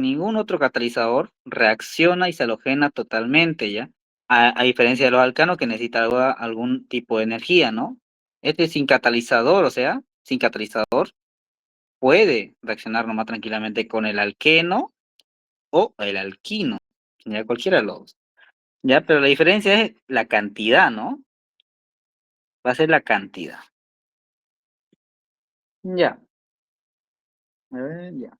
ningún otro catalizador reacciona y se halogena totalmente, ¿ya? A diferencia de los alcanos que necesitan algún tipo de energía, ¿no? Este sin catalizador, o sea, sin catalizador, puede reaccionar nomás tranquilamente con el alqueno o el alquino, ya cualquiera de los dos. Ya, pero la diferencia es la cantidad, ¿no? Va a ser la cantidad. Ya. A ver, ya.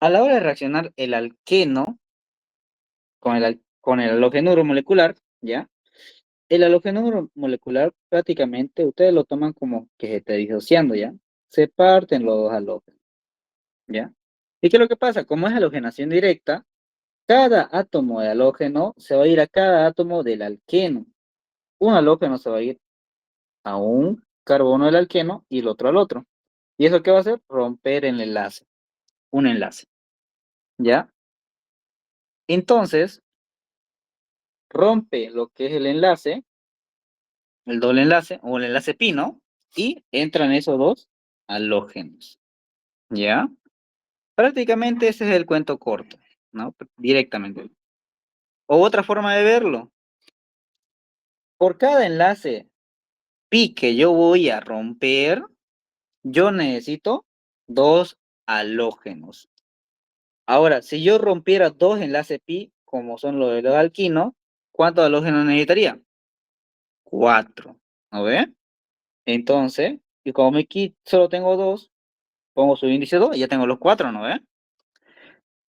A la hora de reaccionar el alqueno con el halogenuro molecular, ¿ya? El halogenuro molecular prácticamente ustedes lo toman como que se está disociando, ¿ya? Se parten los dos halógenos, ¿ya? ¿Y qué es lo que pasa? Como es halogenación directa, cada átomo de halógeno se va a ir a cada átomo del alqueno. Un halógeno se va a ir a un carbono del alqueno y el otro al otro. ¿Y eso qué va a hacer? Romper el enlace, un enlace, ¿ya? Entonces, rompe lo que es el enlace, el doble enlace o el enlace pi, ¿no? Y entran esos dos halógenos, ¿ya? Prácticamente ese es el cuento corto, ¿no? Directamente. O otra forma de verlo, por cada enlace pi que yo voy a romper, yo necesito dos halógenos. Ahora, si yo rompiera dos enlaces pi, como son los de los alquinos, ¿cuántos halógenos necesitaría? 4, ¿no ve? Entonces, y como mi kit solo tengo 2, pongo su índice 2 y ya tengo los 4, ¿no ve?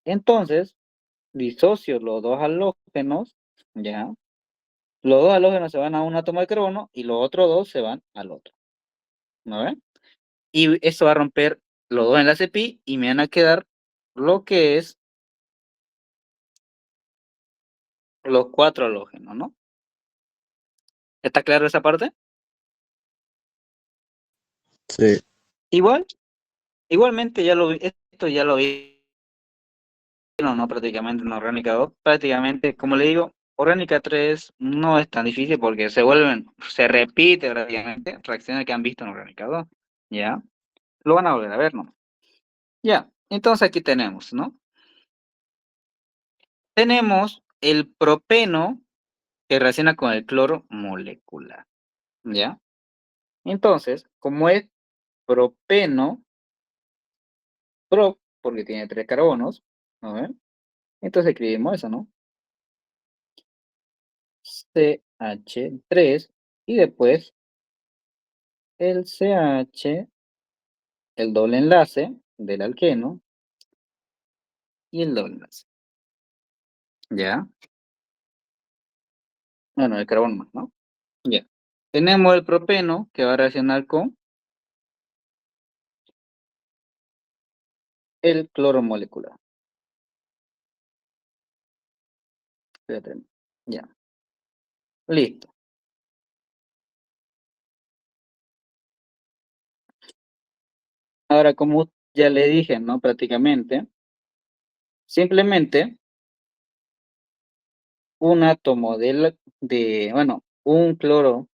Entonces, disocio los dos halógenos, ¿ya? Los dos halógenos se van a un átomo de carbono y los otros dos se van al otro, ¿no ve? Y eso va a romper los dos enlaces pi y me van a quedar lo que es los 4 halógenos, ¿no? ¿Está claro esa parte? Sí. Igualmente esto ya lo vi, no, prácticamente en Orgánica 2, prácticamente, como le digo, Orgánica 3 no es tan difícil porque se repite prácticamente reacciones que han visto en Orgánica 2, ¿ya? Lo van a volver a ver, ¿no? Ya, entonces aquí tenemos, ¿no? Tenemos el propeno que reacciona con el cloro molecular, ¿ya? Entonces, como es propeno, porque tiene 3 carbonos, ¿no? Entonces escribimos eso, ¿no? CH3 y después el CH, el doble enlace del alqueno y el doble enlace, ¿ya? Bueno, el carbono más, ¿no? Ya. Tenemos el propeno que va a reaccionar con el cloro molecular. Espérate. Ya, listo. Ahora, como ya le dije, ¿no? Prácticamente, simplemente un átomo bueno, un cloro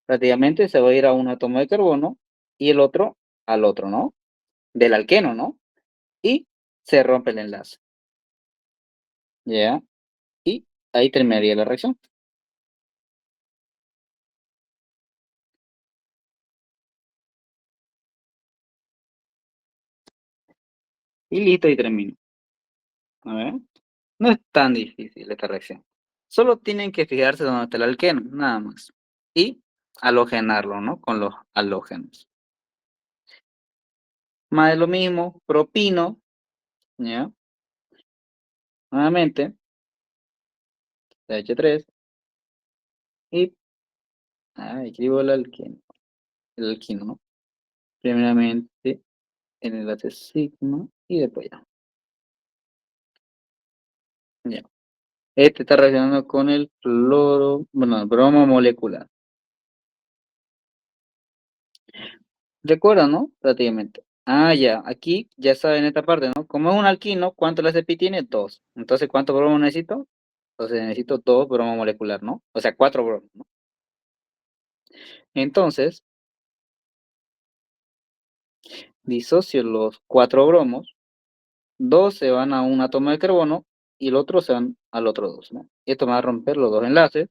prácticamente se va a ir a un átomo de carbono y el otro al otro, ¿no? Del alqueno, ¿no? Y se rompe el enlace, ¿ya? Y ahí terminaría la reacción. Y listo, y termino. A ver. No es tan difícil esta reacción. Solo tienen que fijarse donde está el alqueno, nada más. Y halogenarlo, ¿no? Con los halógenos. Más de lo mismo, propino, ¿ya? Nuevamente, CH3 y escribo el alquino, ¿no? Primeramente el enlace sigma y después ya. Ya. Este está reaccionando con el el bromo molecular. ¿Recuerdan, no? Prácticamente. Ya, aquí ya saben esta parte, ¿no? Como es un alquino, ¿cuánto la pi tiene? 2. Entonces, ¿cuántos bromos necesito? Entonces necesito 2 bromos molecular, ¿no? O sea, 4 bromos, ¿no? Entonces, disocio los 4 bromos dos se van a un átomo de carbono y el otro se van al otro dos, ¿no? Esto me va a romper los dos enlaces.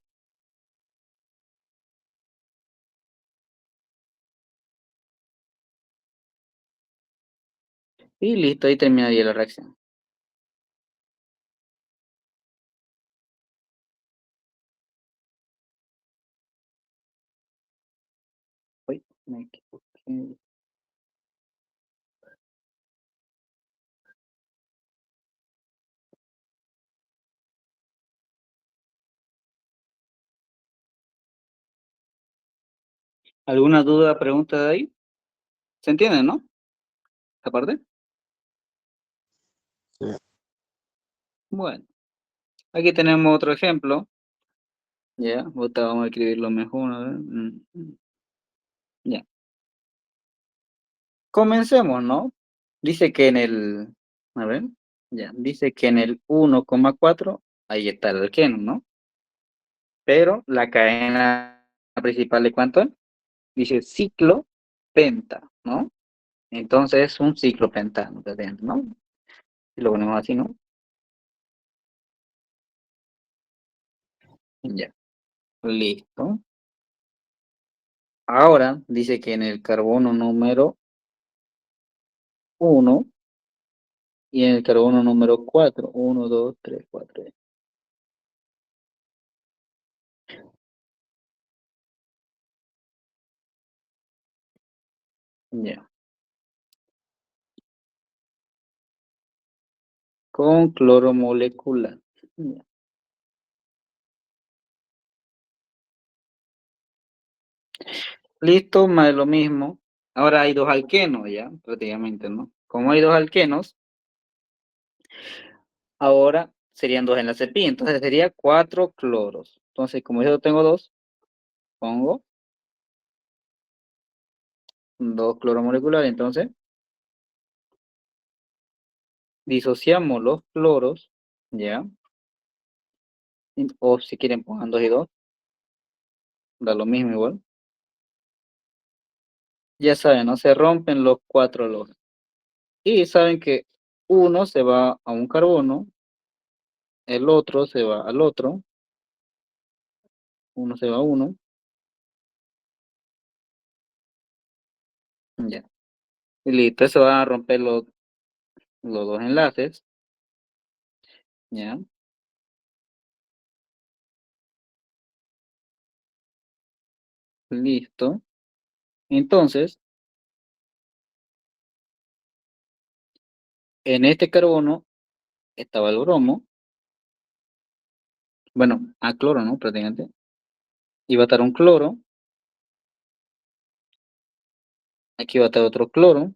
Y listo, ahí terminaría la reacción. Uy, me equivoqué. ¿Alguna duda, pregunta de ahí? ¿Se entiende, no? ¿Esta parte? Sí. Bueno, aquí tenemos otro ejemplo. Ya, ahorita vamos a escribirlo mejor. A ver. Ya. Comencemos, ¿no? Dice que en el, a ver, ya, dice que en el 1,4 ahí está el alqueno, ¿no? Pero la cadena principal de cuánto es? Dice ciclo penta, ¿no? Entonces es un ciclo pentano, ¿no? Y lo ponemos así, ¿no? Ya, listo. Ahora dice que en el carbono número 1 y en el carbono número 4, 1, 2, 3, 4. Ya, con cloro molecular. Ya. Listo, más de lo mismo. Ahora hay dos alquenos ya, prácticamente, ¿no? Como hay dos alquenos, ahora serían dos enlaces pi, entonces sería cuatro cloros. Entonces, como yo tengo dos, pongo dos cloros moleculares, entonces disociamos los cloros, ya, o si quieren pongan dos y dos, da lo mismo igual. Ya saben, ¿no? Se rompen los cuatro loros. Y saben que uno se va a un carbono, el otro se va al otro, uno se va a uno, ya. Y listo, se van a romper los dos enlaces, ya. Listo. Entonces, en este carbono estaba el bromo, bueno, a cloro, ¿no? Prácticamente. Iba a estar un cloro, aquí va a estar otro cloro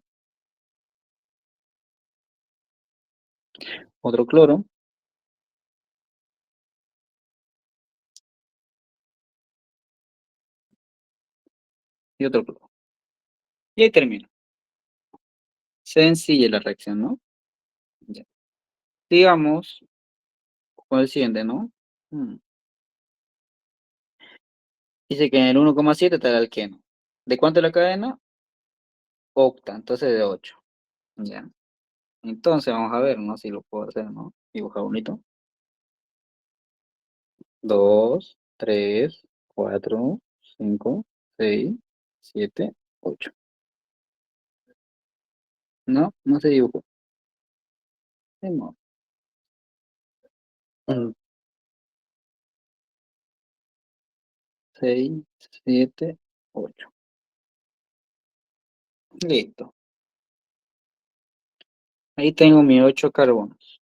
y otro cloro. Y ahí termina. Sencilla la reacción, ¿no? Ya. Digamos, con el siguiente, ¿no? Mm. Dice que en el 1,7 está el alqueno. ¿De cuánto es la cadena? Octa, entonces de 8. Ya. Entonces vamos a ver, ¿no? Si lo puedo hacer, ¿no? Dibujar bonito. 2, 3, 4, 5, 6, 7, 8. No, no se dibujó. No. 6, 7, 8. Listo. Ahí tengo mis 8 carbonos.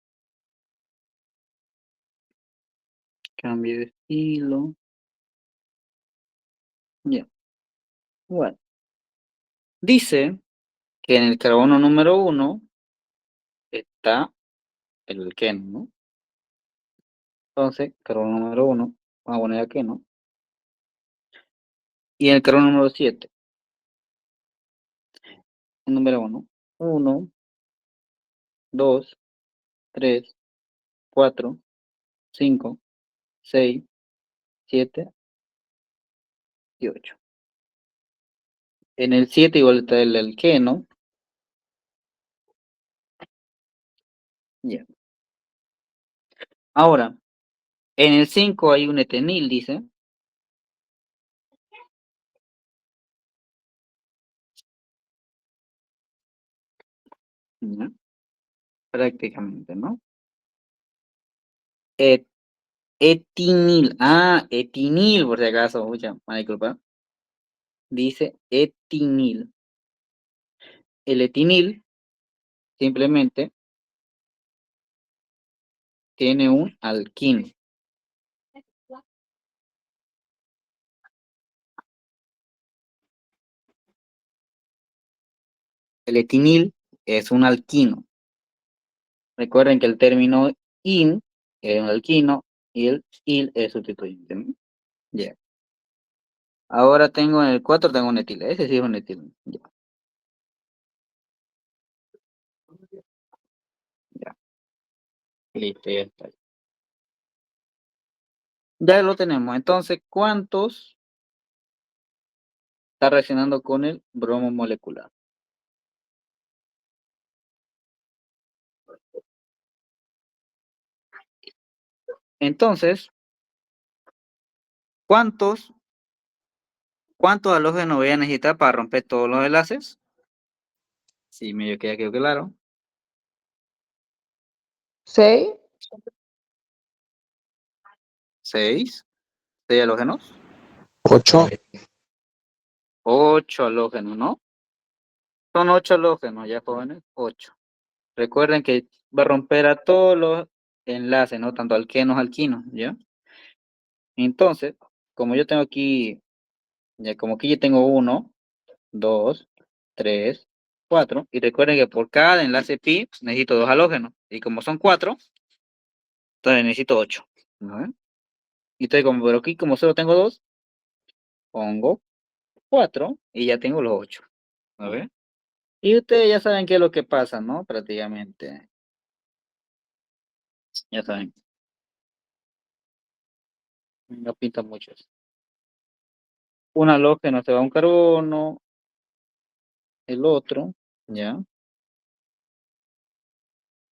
Cambio de estilo. Ya. Bueno. Dice que en el carbono número 1 está el alqueno, ¿no? Entonces, carbono número 1, vamos a poner aquí, ¿no? Y en el carbono número 7, el número 1, 1, 2, 3, 4, 5, 6, 7 y 8. En el 7 igual está el alqueno. Ya. Ahora, en el 5 hay un etenil, dice. Ya, prácticamente, ¿no? Et- etinil. Ah, etinil, por si acaso. Mucha, disculpa. Dice etinil. El etinil simplemente tiene un alquino. El etinil es un alquino. Recuerden que el término in es un alquino y el il es sustituyente, ¿no? Ya. Ahora tengo en el 4 tengo un etil. Ese sí es un etil. Ya, ya. Listo, ya está. Ya lo tenemos. Entonces, ¿cuántos está reaccionando con el bromo molecular? Entonces, ¿cuántos, cuántos halógenos voy a necesitar para romper todos los enlaces? Sí, medio que ya quedó claro. 6. 6. 6 halógenos. 8. 8 halógenos, ¿no? Son 8 halógenos, ya jóvenes. 8. Recuerden que va a romper a todos los enlaces, ¿no? Tanto alquenos, alquinos, ¿ya? Entonces, como yo tengo aquí, ya como aquí yo tengo 1, 2, 3, 4, y recuerden que por cada enlace pi necesito 2 halógenos, y como son 4, entonces necesito 8, ¿no? Y entonces, como por aquí, como solo tengo 2, pongo 4 y ya tengo los 8, a ver. Y ustedes ya saben qué es lo que pasa, ¿no? Prácticamente, ya saben, no pinta mucho eso. Un halógeno se va a un carbono, el otro, ¿ya?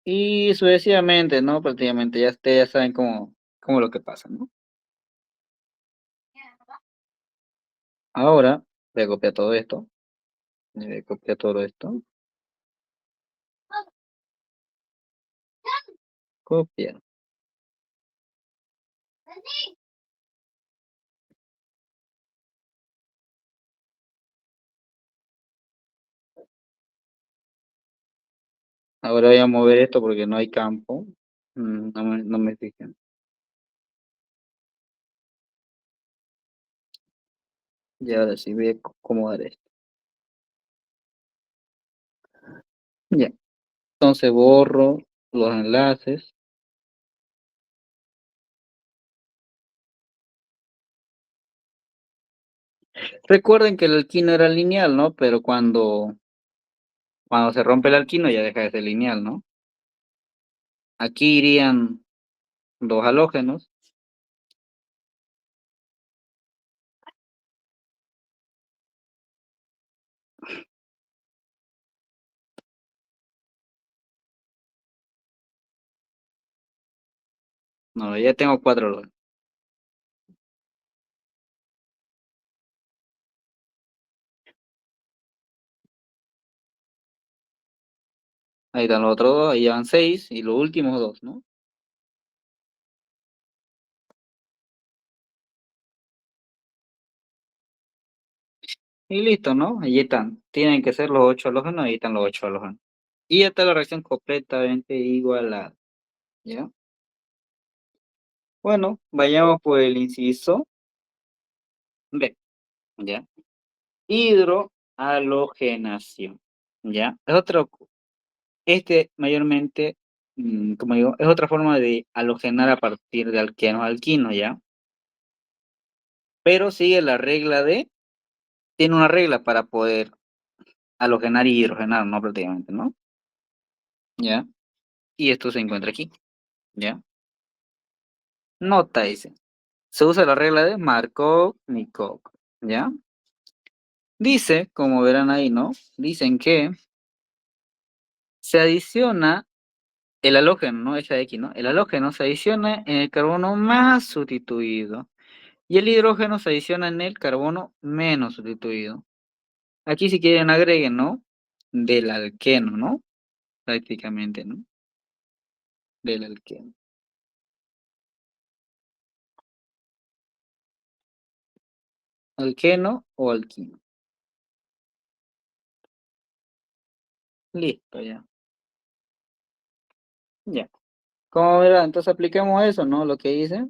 Y sucesivamente, ¿no? Prácticamente ya ustedes ya saben cómo es lo que pasa, ¿no? Ahora voy a copiar todo esto. Voy a copiar todo esto. Copiar. Ahora voy a mover esto porque no hay campo. No me fijé. Y ahora sí voy a acomodar esto. Ya. Entonces borro los enlaces. Recuerden que el alquino era lineal, ¿no? Pero cuando se rompe el alquino ya deja de ser lineal, ¿no? Aquí irían dos halógenos. No, ya tengo 4 halógenos. Ahí están los otros dos, ahí van 6 y los últimos 2, ¿no? Y listo, ¿no? Ahí están. Tienen que ser los 8 halógenos, ahí están los 8 halógenos. Y ya está la reacción completamente igualada, ¿ya? Bueno, vayamos por el inciso B, ¿ya? Hidrohalogenación, ¿ya? Mayormente, como digo, es otra forma de halogenar a partir de alquenos alquinos, ¿ya? Pero sigue la regla tiene una regla para poder halogenar y hidrogenar, ¿no? Prácticamente, ¿no? ¿Ya? Y esto se encuentra aquí, ¿ya? Nota dice, se usa la regla de Markov-Nikov, ¿ya? Dice, como verán ahí, ¿no? Dicen que se adiciona el halógeno, ¿no? Esa X, ¿no? El halógeno se adiciona en el carbono más sustituido y el hidrógeno se adiciona en el carbono menos sustituido. Aquí si quieren agreguen, ¿no? Del alqueno, ¿no? Prácticamente, ¿no? Del alqueno. Alqueno o alquino. Listo, ya. Ya. Como verán, entonces apliquemos eso, ¿no? Lo que hice.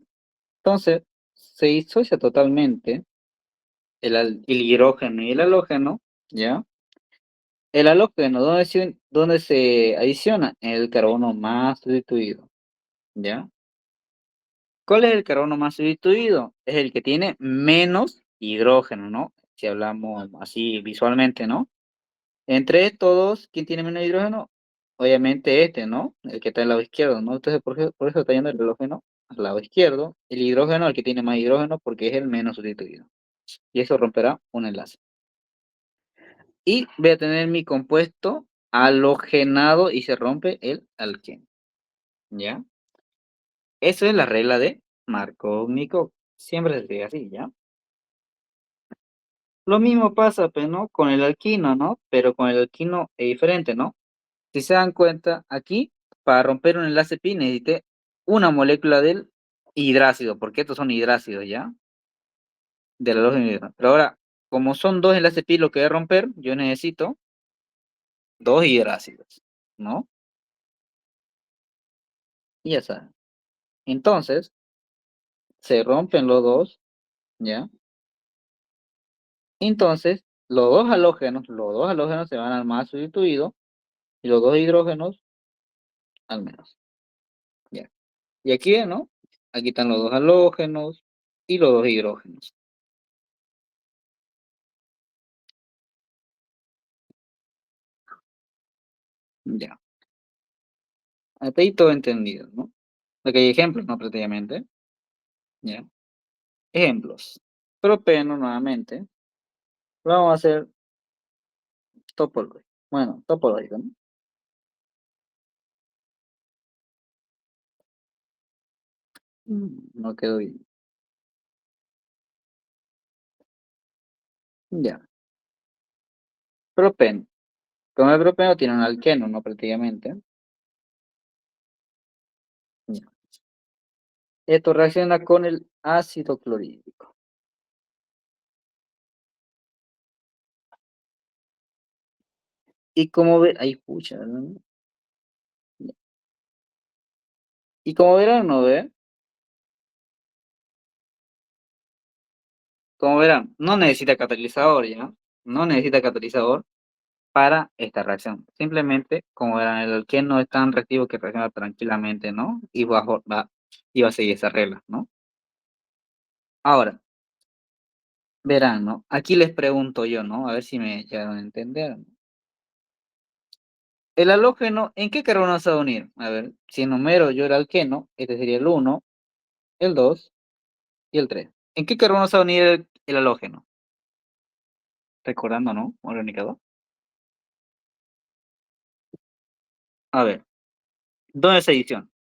Entonces, se disocia totalmente el hidrógeno y el halógeno, ¿ya? El halógeno, ¿dónde se adiciona? En el carbono más sustituido, ¿ya? ¿Cuál es el carbono más sustituido? Es el que tiene menos hidrógeno, ¿no? Si hablamos así visualmente, ¿no? Entre estos, ¿quién tiene menos hidrógeno? Obviamente este, ¿no? El que está al lado izquierdo, ¿no? Entonces, por eso está yendo el halógeno al lado izquierdo. El hidrógeno, el que tiene más hidrógeno, porque es el menos sustituido. Y eso romperá un enlace. Y voy a tener mi compuesto halogenado y se rompe el alqueno. ¿Ya? Esa es la regla de Markov-Nikov. Siempre se escribe así, ¿ya? Lo mismo pasa, pues, ¿no? Con el alquino, ¿no? Pero con el alquino es diferente, ¿no? Si se dan cuenta, aquí, para romper un enlace pi, necesité una molécula del hidrácido, porque estos son hidrácidos, ¿ya? De la halógeno y hidrógeno. Pero ahora, como son dos enlaces pi lo que voy a romper, yo necesito dos hidrácidos, ¿no? Y ya saben. Entonces, se rompen ¿ya? Entonces, los dos halógenos se van al más sustituido y los dos hidrógenos al menos, ¿ya? Y aquí, ¿no? Aquí están los dos halógenos y los dos hidrógenos, ¿ya? Hasta ahí todo entendido, ¿no? Aquí hay ejemplos, ¿no? Prácticamente, ¿ya? Ejemplos. Propeno nuevamente. Vamos a hacer topológico. Bueno, topológico, ¿no? No quedó bien. Ya. Propeno. Como el propeno tiene un alqueno, ¿no? Prácticamente. Ya. Esto reacciona con el ácido clorhídrico. Y como ve, ahí pucha, ¿no? Y como verán, ¿no ve? Como verán, no necesita catalizador, ¿ya? No necesita catalizador para esta reacción. Simplemente, como verán, el alqueno es tan reactivo que reacciona tranquilamente, ¿no? Y va a seguir esa regla, ¿no? Ahora, verán, ¿no? Aquí les pregunto yo, ¿no? A ver si me llegaron a entender, ¿no? El halógeno, ¿en qué carbono se va a unir? A ver, si enumero yo el alqueno, este sería el uno, el 2 y el 3. ¿En qué carbono se va a unir el halógeno? Recordando, ¿no? Organizador. A ver, ¿dónde es edición?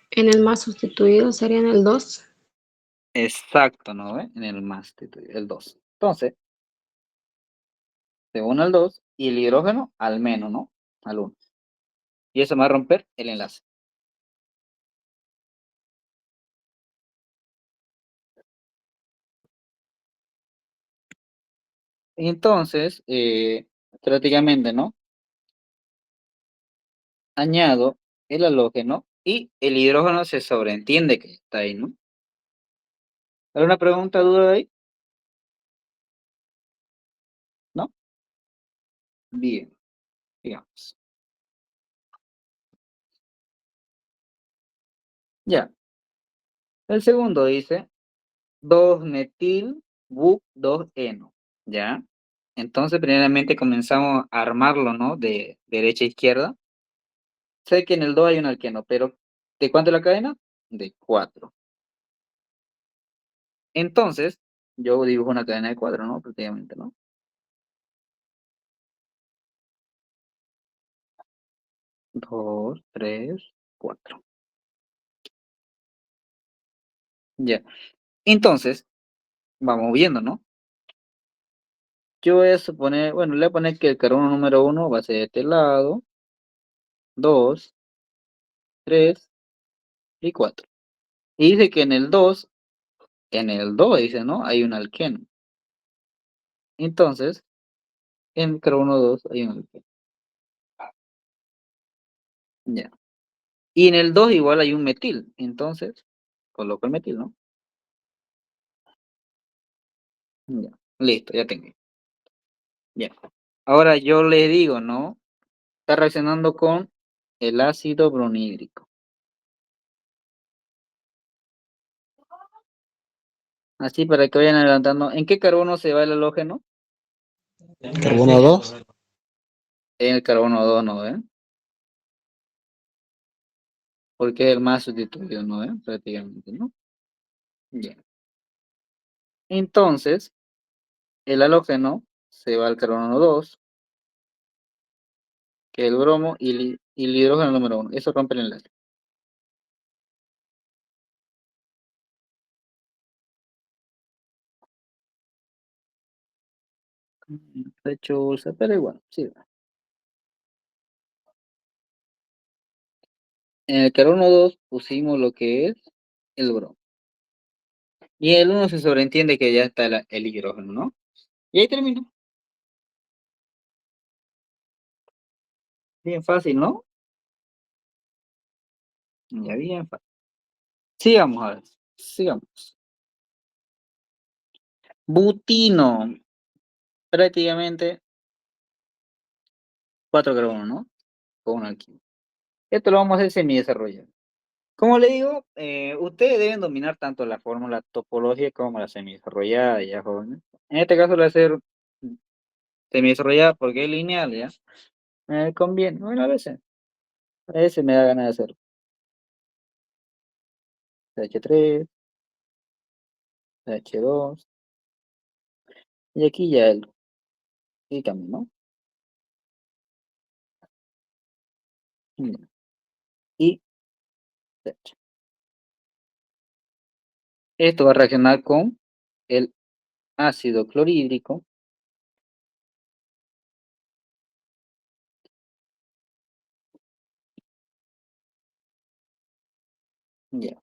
En el más sustituido sería en el 2. Exacto, ¿no ve? En el más, el 2. Entonces, se une al 2 y el hidrógeno al menos, ¿no? Al uno. Y eso me va a romper el enlace. Entonces, prácticamente, ¿no? Añado el halógeno y el hidrógeno se sobreentiende que está ahí, ¿no? ¿Alguna pregunta, duda de ahí? ¿No? Bien, digamos. Ya. El segundo dice 2-metil bug 2-eno. ¿Ya? Entonces, primeramente comenzamos a armarlo, ¿no? De derecha a izquierda. Sé que en el 2 hay un alqueno, pero ¿de cuánto es la cadena? De 4. Entonces, yo dibujo una cadena de 4, ¿no? Prácticamente, ¿no? 2, 3, 4. Ya. Entonces, vamos viendo, ¿no? Yo voy a suponer, bueno, le voy a poner que el carbono número 1 va a ser de este lado, 2, 3 y 4. Y dice que en el dos dice, ¿no? Hay un alqueno. Entonces, en el carbono 2 hay un alqueno. Ya. Y en el 2 igual hay un metil. Entonces, coloco el metil, ¿no? Ya. Listo, ya tengo. Ya. Ahora yo le digo, ¿no? Está reaccionando con el ácido bronídrico. Así para que vayan adelantando. ¿En qué carbono se va el halógeno? Carbono 2. En el carbono 2, ¿no ve? Porque es el más sustituido, ¿no ve? Prácticamente, ¿no? Bien. Entonces, el halógeno se va al carbono 2, que es el bromo, y el hidrógeno número 1. Eso rompe el enlace. De hecho, bolsa, pero igual, sí. En el carbono 2 pusimos lo que es el bromo. Y el 1 se sobreentiende que ya está el hidrógeno, ¿no? Y ahí termino. Bien fácil, ¿no? Ya bien fácil. Sigamos ahora. Sigamos. Butino. Prácticamente 4 carbonos, ¿no? Con una alquilo. Esto lo vamos a hacer semi-desarrollado. Como le digo, ustedes deben dominar tanto la fórmula topológica como la semi-desarrollada, ya jóvenes. En este caso lo voy a hacer semi-desarrollada porque es lineal, ¿ya? Me conviene. Bueno, a veces me da ganas de hacer CH3, CH2, y aquí ya el cambio, ¿no? Ya. Y CH. Esto va a reaccionar con el ácido clorhídrico. Ya.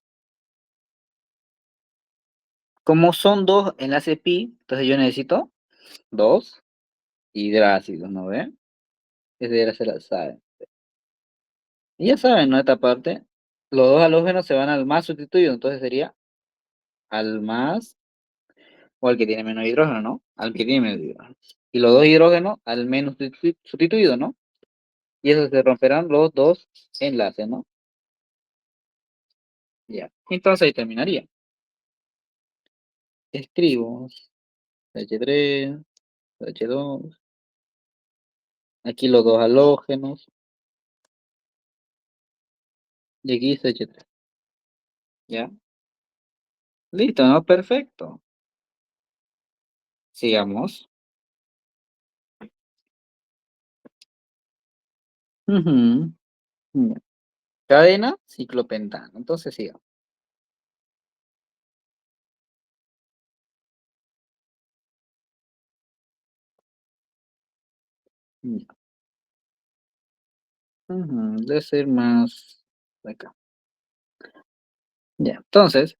Como son dos enlaces pi, entonces yo necesito dos hidrácidos, ¿no ven? Ese ya se la saben. Y ya saben, ¿no? Esta parte, los dos halógenos se van al más sustituido, entonces sería al más, o al que tiene menos hidrógeno, ¿no? Al que tiene menos hidrógeno. Y los dos hidrógenos al menos sustituido, ¿no? Y eso se romperán los dos enlaces, ¿no? Ya. Entonces ahí terminaría. Escribo H3, H2, aquí los dos halógenos, y aquí H3. ¿Ya? Listo, ¿no? Perfecto. Sigamos. Ujú. Ya. Cadena ciclopentano. Entonces sigamos. Ya. Ujú, debe ser más de acá. Ya. Entonces,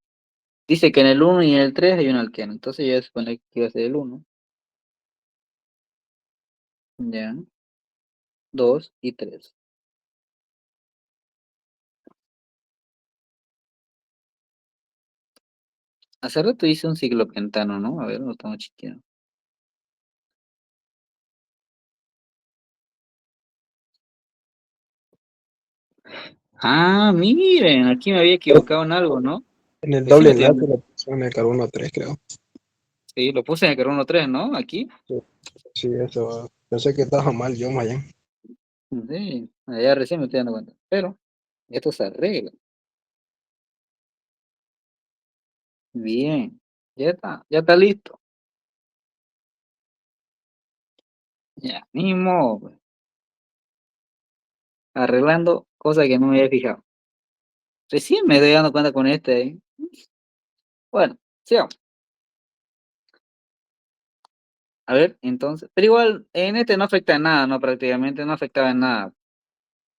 dice que en el uno y en el 3 hay un alqueno. Entonces ya se supone que iba a ser el uno. Ya. 2 y 3. Hace rato hice un ciclopentano, ¿no? A ver, lo estamos chequeando. Ah, miren, aquí me había equivocado en algo, ¿no? En el Pues sí, doble me estoy enlace lo puse en el carbono 3, creo. sí, lo puse en el carbono 3, ¿no? Aquí. Sí, sí, eso. Pensé que estaba mal yo, Mayan. Sí, allá recién me estoy dando cuenta. Pero esto se arregla. Bien. Ya está listo. Ya, mismo. Arreglando cosas que no me había fijado. Recién me doy dando cuenta con este. Bueno, sigamos. A ver, entonces. Pero igual, en este no afecta en nada, ¿no? Prácticamente no afectaba en nada.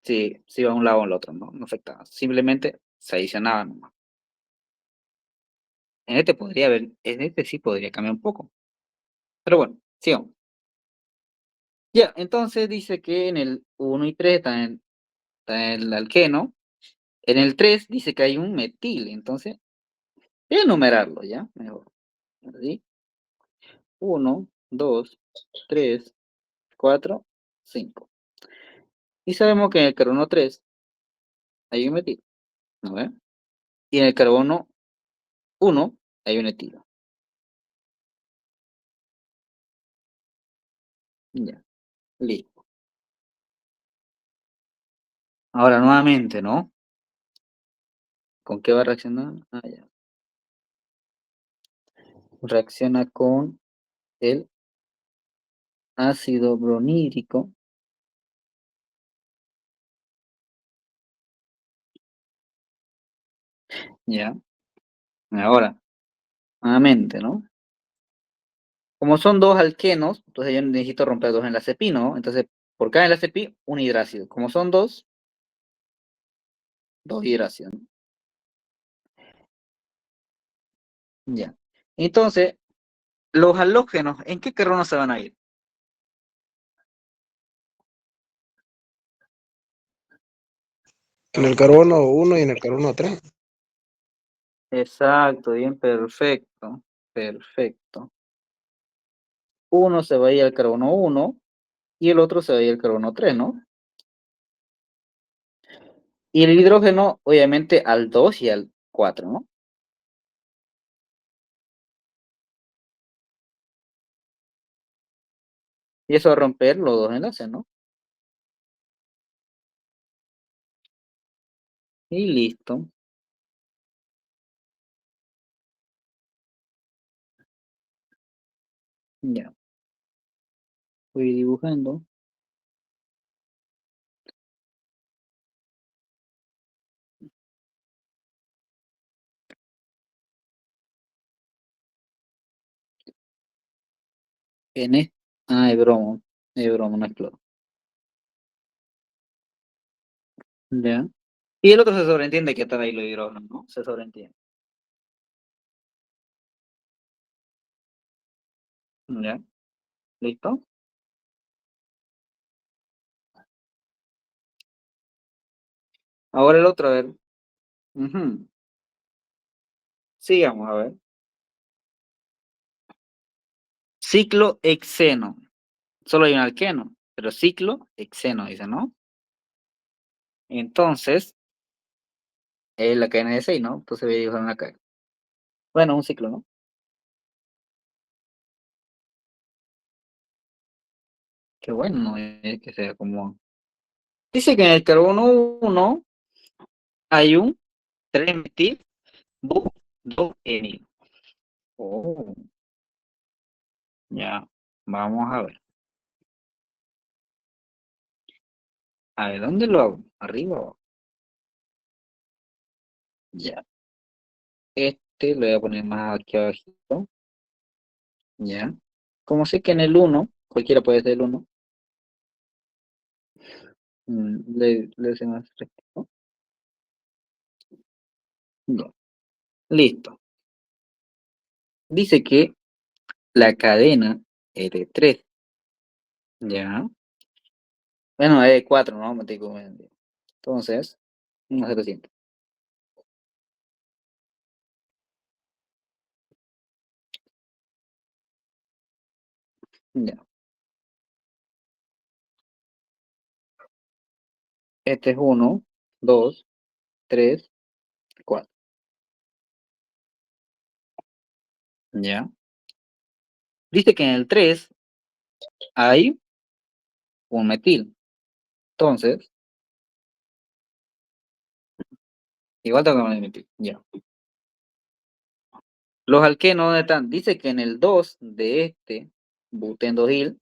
Si iba a un lado o al otro, ¿no? No afectaba. Simplemente se adicionaba nomás. En este podría haber, en este sí podría cambiar un poco. Pero bueno, sigamos. Ya, entonces dice que en el uno y 3 está el alqueno. En el 3 dice que hay un metil. Entonces, voy a enumerarlo, ¿ya? Mejor. Así. 1, 2, 3, 4, 5. Y sabemos que en el carbono 3 hay un metil, ¿no ve? Y en el carbono 1 hay un etilo. Ya, listo. Ahora nuevamente, ¿no? ¿Con qué va a reaccionar? Ah, ya. Reacciona con el ácido bronírico. Ya. Ahora, nuevamente, ¿no? Como son dos alquenos, entonces yo necesito romper dos enlaces pi, ¿no? Entonces, por cada enlace pi, un hidrácido. Como son dos hidrácidos, ¿no? Ya. Entonces, los halógenos, ¿en qué carbono se van a ir? En el carbono 1 y en el carbono 3. Exacto, bien, perfecto. Perfecto. Uno se va a ir al carbono 1 y el otro se va a ir al carbono 3, ¿no? Y el hidrógeno, obviamente, al 2 y al 4, ¿no? Y eso va a romper los dos enlaces, ¿no? Y listo. Ya. Voy dibujando. En este. Ah, es bromo. Es bromo, no es cloro. Ya. Y el otro se sobreentiende que está ahí los hidrógenos, ¿no? Se sobreentiende. Ya. ¿Listo? Ahora el otro, a ver. Ujú. Sigamos, a ver. Ciclo hexeno. Solo hay un alqueno, pero ciclo hexeno, dice, ¿no? Entonces, es la cadena de 6, ¿no? Entonces voy a dibujar una cadena. Bueno, un ciclo, ¿no? Qué bueno, no es que sea como... Dice que en el carbono 1 hay un 3-metil bu 2-enil. Oh, ya. Vamos a ver. A ver, ¿dónde lo hago? ¿Arriba o abajo? Ya. Este lo voy a poner más aquí abajito. Ya. Como sé que en el 1 cualquiera puede ser el 1, le hacemos recto, ¿no? Ya. Listo. Dice que la cadena es de 3. Ya. Bueno, es de 4, ¿no? Entonces, vamos a hacer lo siguiente. Ya. Este es 1, 2, 3, 4. Ya. Dice que en el 3 hay un metil. Entonces, igual tengo que poner metil. Ya. Los alquenos, ¿dónde están? Dice que en el 2 de este butendojil,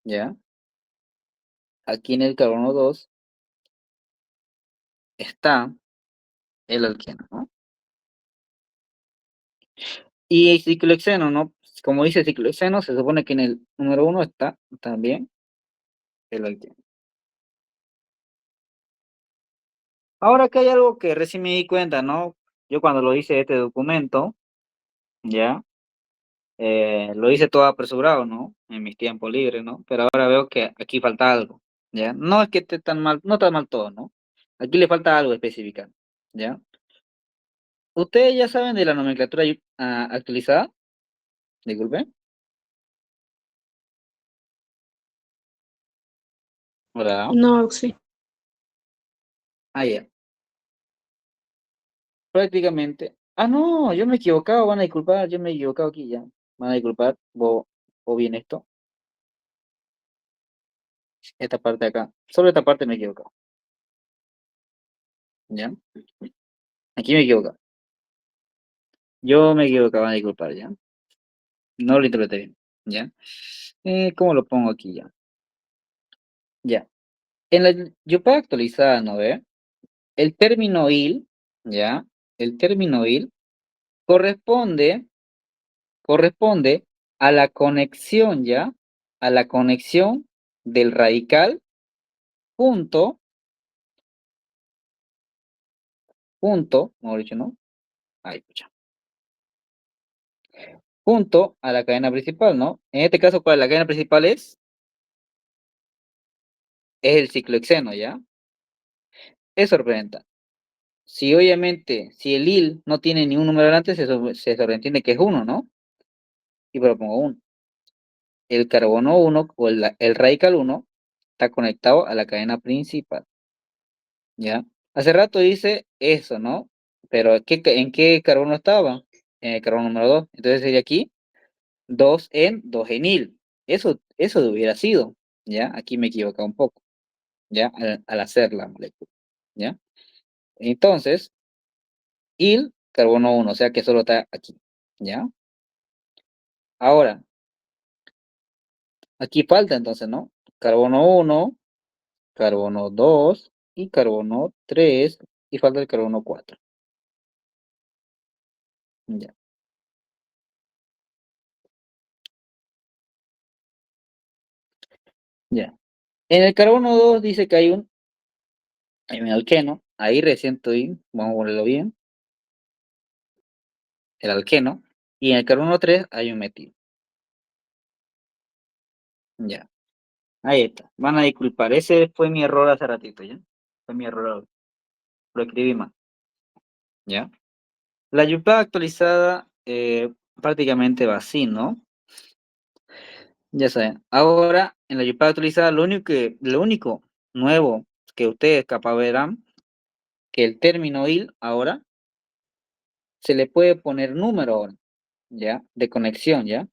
ya. Aquí en el carbono 2 está el alqueno, ¿no? Y el ciclohexeno, ¿no? Como dice ciclohexeno, se supone que en el número 1 está también el alqueno. Ahora que hay algo que recién me di cuenta, ¿no? Yo cuando lo hice este documento, ya, lo hice todo apresurado, ¿no? En mis tiempos libres, ¿no? Pero ahora veo que aquí falta algo, ¿ya? No es que esté tan mal, no está mal todo, ¿no? Aquí le falta algo específico, ¿ya? ¿Ustedes ya saben de la nomenclatura actualizada? Disculpe. Hola. No, sí. Ah, ya. Prácticamente. Ah, no, yo me he equivocado, van a disculpar, yo me he equivocado aquí ya. Van a disculpar, o bien esto, esta parte de acá. Solo esta parte me he equivocado, ¿ya? Aquí me he equivocado. Yo me he equivocado, van a disculpar, ¿ya? No lo interpreté bien, ¿ya? ¿Cómo lo pongo aquí ya? Ya. En la YUPA actualizada, ¿no ve? El término il, ¿ya? El término il corresponde, corresponde a la conexión, ¿ya? A la conexión del radical punto, punto, mejor dicho, ¿no? Ay, pucha. Punto a la cadena principal, ¿no? En este caso, ¿cuál? La cadena principal es el ciclohexeno, ¿ya? Eso representa. Si obviamente, si el il no tiene ni un número delante, se sobreentiende que es uno, ¿no? Y propongo uno. El carbono uno o el radical uno está conectado a la cadena principal, ¿ya? Hace rato dice eso, ¿no? Pero ¿en qué carbono estaba? En el carbono número 2. Entonces sería aquí 2 en il. Eso hubiera sido, ¿ya? Aquí me he equivocado un poco, ¿ya? Al hacer la molécula, ¿ya? Entonces, il, carbono uno, o sea que solo está aquí, ¿ya? Ahora, aquí falta entonces, ¿no? Carbono uno, carbono 2 y carbono 3 y falta el carbono 4. Ya, ya. En el carbono 2 dice que hay un alqueno, ahí recién estoy, vamos a ponerlo bien, el alqueno, y en el carbono 3 hay un metil. Ya, ahí está. Van a disculpar, ese fue mi error hace ratito, ¿ya? Fue mi error, lo escribí mal, ¿ya? La YUPA actualizada prácticamente va así, ¿no? Ya saben. Ahora, en la YUPA actualizada, lo único nuevo que ustedes capaz verán, que el término il ahora se le puede poner número ahora, ¿ya? De conexión, ¿ya?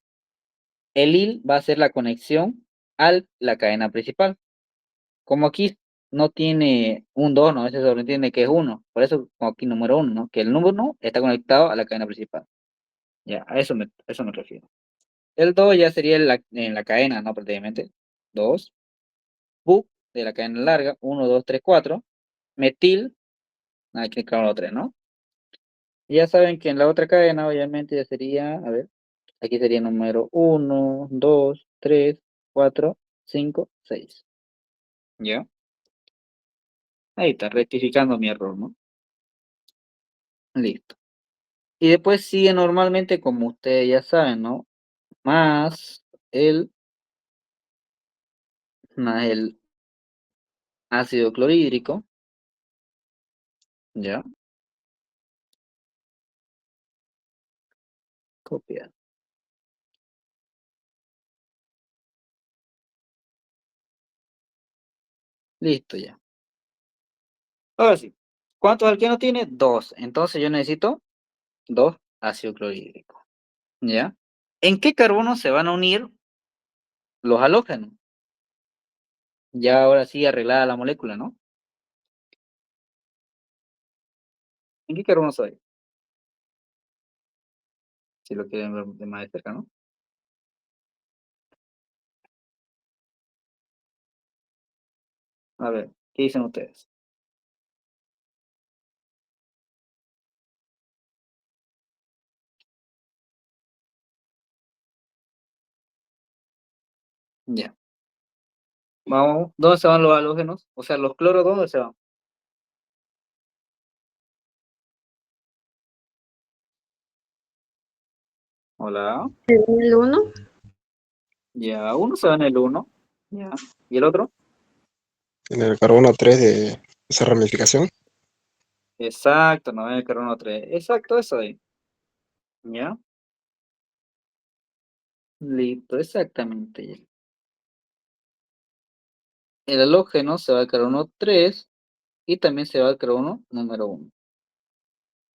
El il va a ser la conexión a la cadena principal. Como aquí no tiene un 2, ¿no? Ese sobreentiende que es uno. Por eso, como aquí número 1, ¿no? Que el número 1 está conectado a la cadena principal. Ya, a eso me refiero. El 2 ya sería en la cadena, ¿no? Prácticamente. 2. Bu de la cadena larga. 1, 2, 3, 4. Metil. Aquí claro, 3, ¿no? Y ya saben que en la otra cadena, obviamente, ya sería, a ver, aquí sería número 1, 2, 3, 4, 5, 6. ¿Ya? Ahí está, rectificando mi error, ¿no? Listo. Y después sigue normalmente, como ustedes ya saben, ¿no? Más el, más el ácido clorhídrico, ¿ya? Copiar. Listo ya. Ahora sí. ¿Cuántos alquenos tiene? Dos. Entonces yo necesito dos ácido clorhídrico. ¿Ya? ¿En qué carbono se van a unir los halógenos? Ya ahora sí arreglada la molécula, ¿no? ¿En qué carbono soy? Si lo quieren ver de más de cerca, ¿no? A ver, ¿qué dicen ustedes? Ya. Vamos, ¿dónde se van los halógenos? O sea, los cloros, ¿dónde se van? Hola. En el 1, Ya, uno se va en el 1. Ya. ¿Y el otro? En el carbono 3 de esa ramificación. Exacto, no en el carbono 3. Exacto, eso ahí. Ya. Listo, exactamente. Ya. El halógeno se va al carbono 3 y también se va al carbono número 1.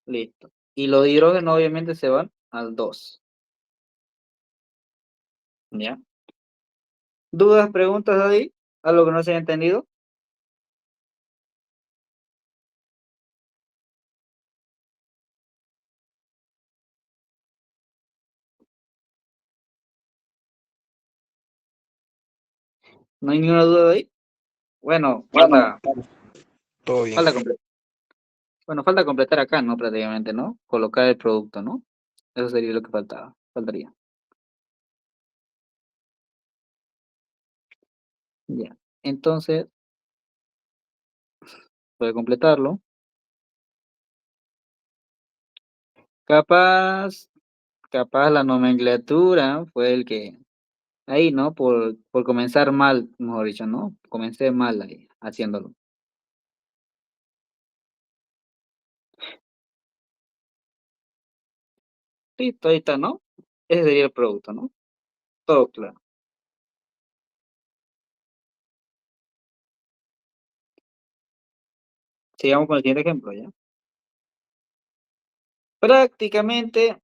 Listo. Y los hidrógenos obviamente se van al 2. ¿Ya? ¿Dudas, preguntas ahí? ¿Algo que no se haya entendido? ¿No hay ninguna duda de ahí? Bueno, Todo bien. falta completar. Bueno, falta completar acá, ¿no? Prácticamente, ¿no? Colocar el producto, ¿no? Eso sería lo que faltaría. Ya. Entonces, puede completarlo. Capaz, capaz la nomenclatura fue el que, ahí, ¿no? Por comenzar mal, mejor dicho, ¿no? Comencé mal ahí, haciéndolo. Listo, ahí está, ¿no? Ese sería el producto, ¿no? Todo claro. Sigamos con el siguiente ejemplo, ¿ya? Prácticamente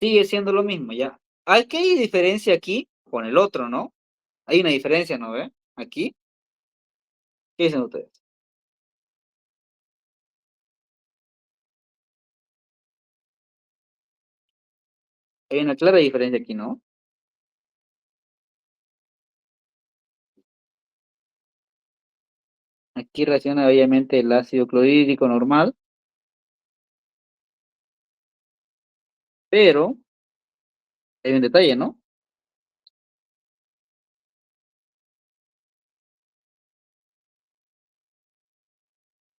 sigue siendo lo mismo, ¿ya? Aquí hay diferencia aquí con el otro, ¿no? Hay una diferencia, ¿no ve? Aquí, ¿qué dicen ustedes? Hay una clara diferencia aquí, ¿no? Aquí reacciona obviamente el ácido clorhídrico normal, pero hay un detalle, ¿no?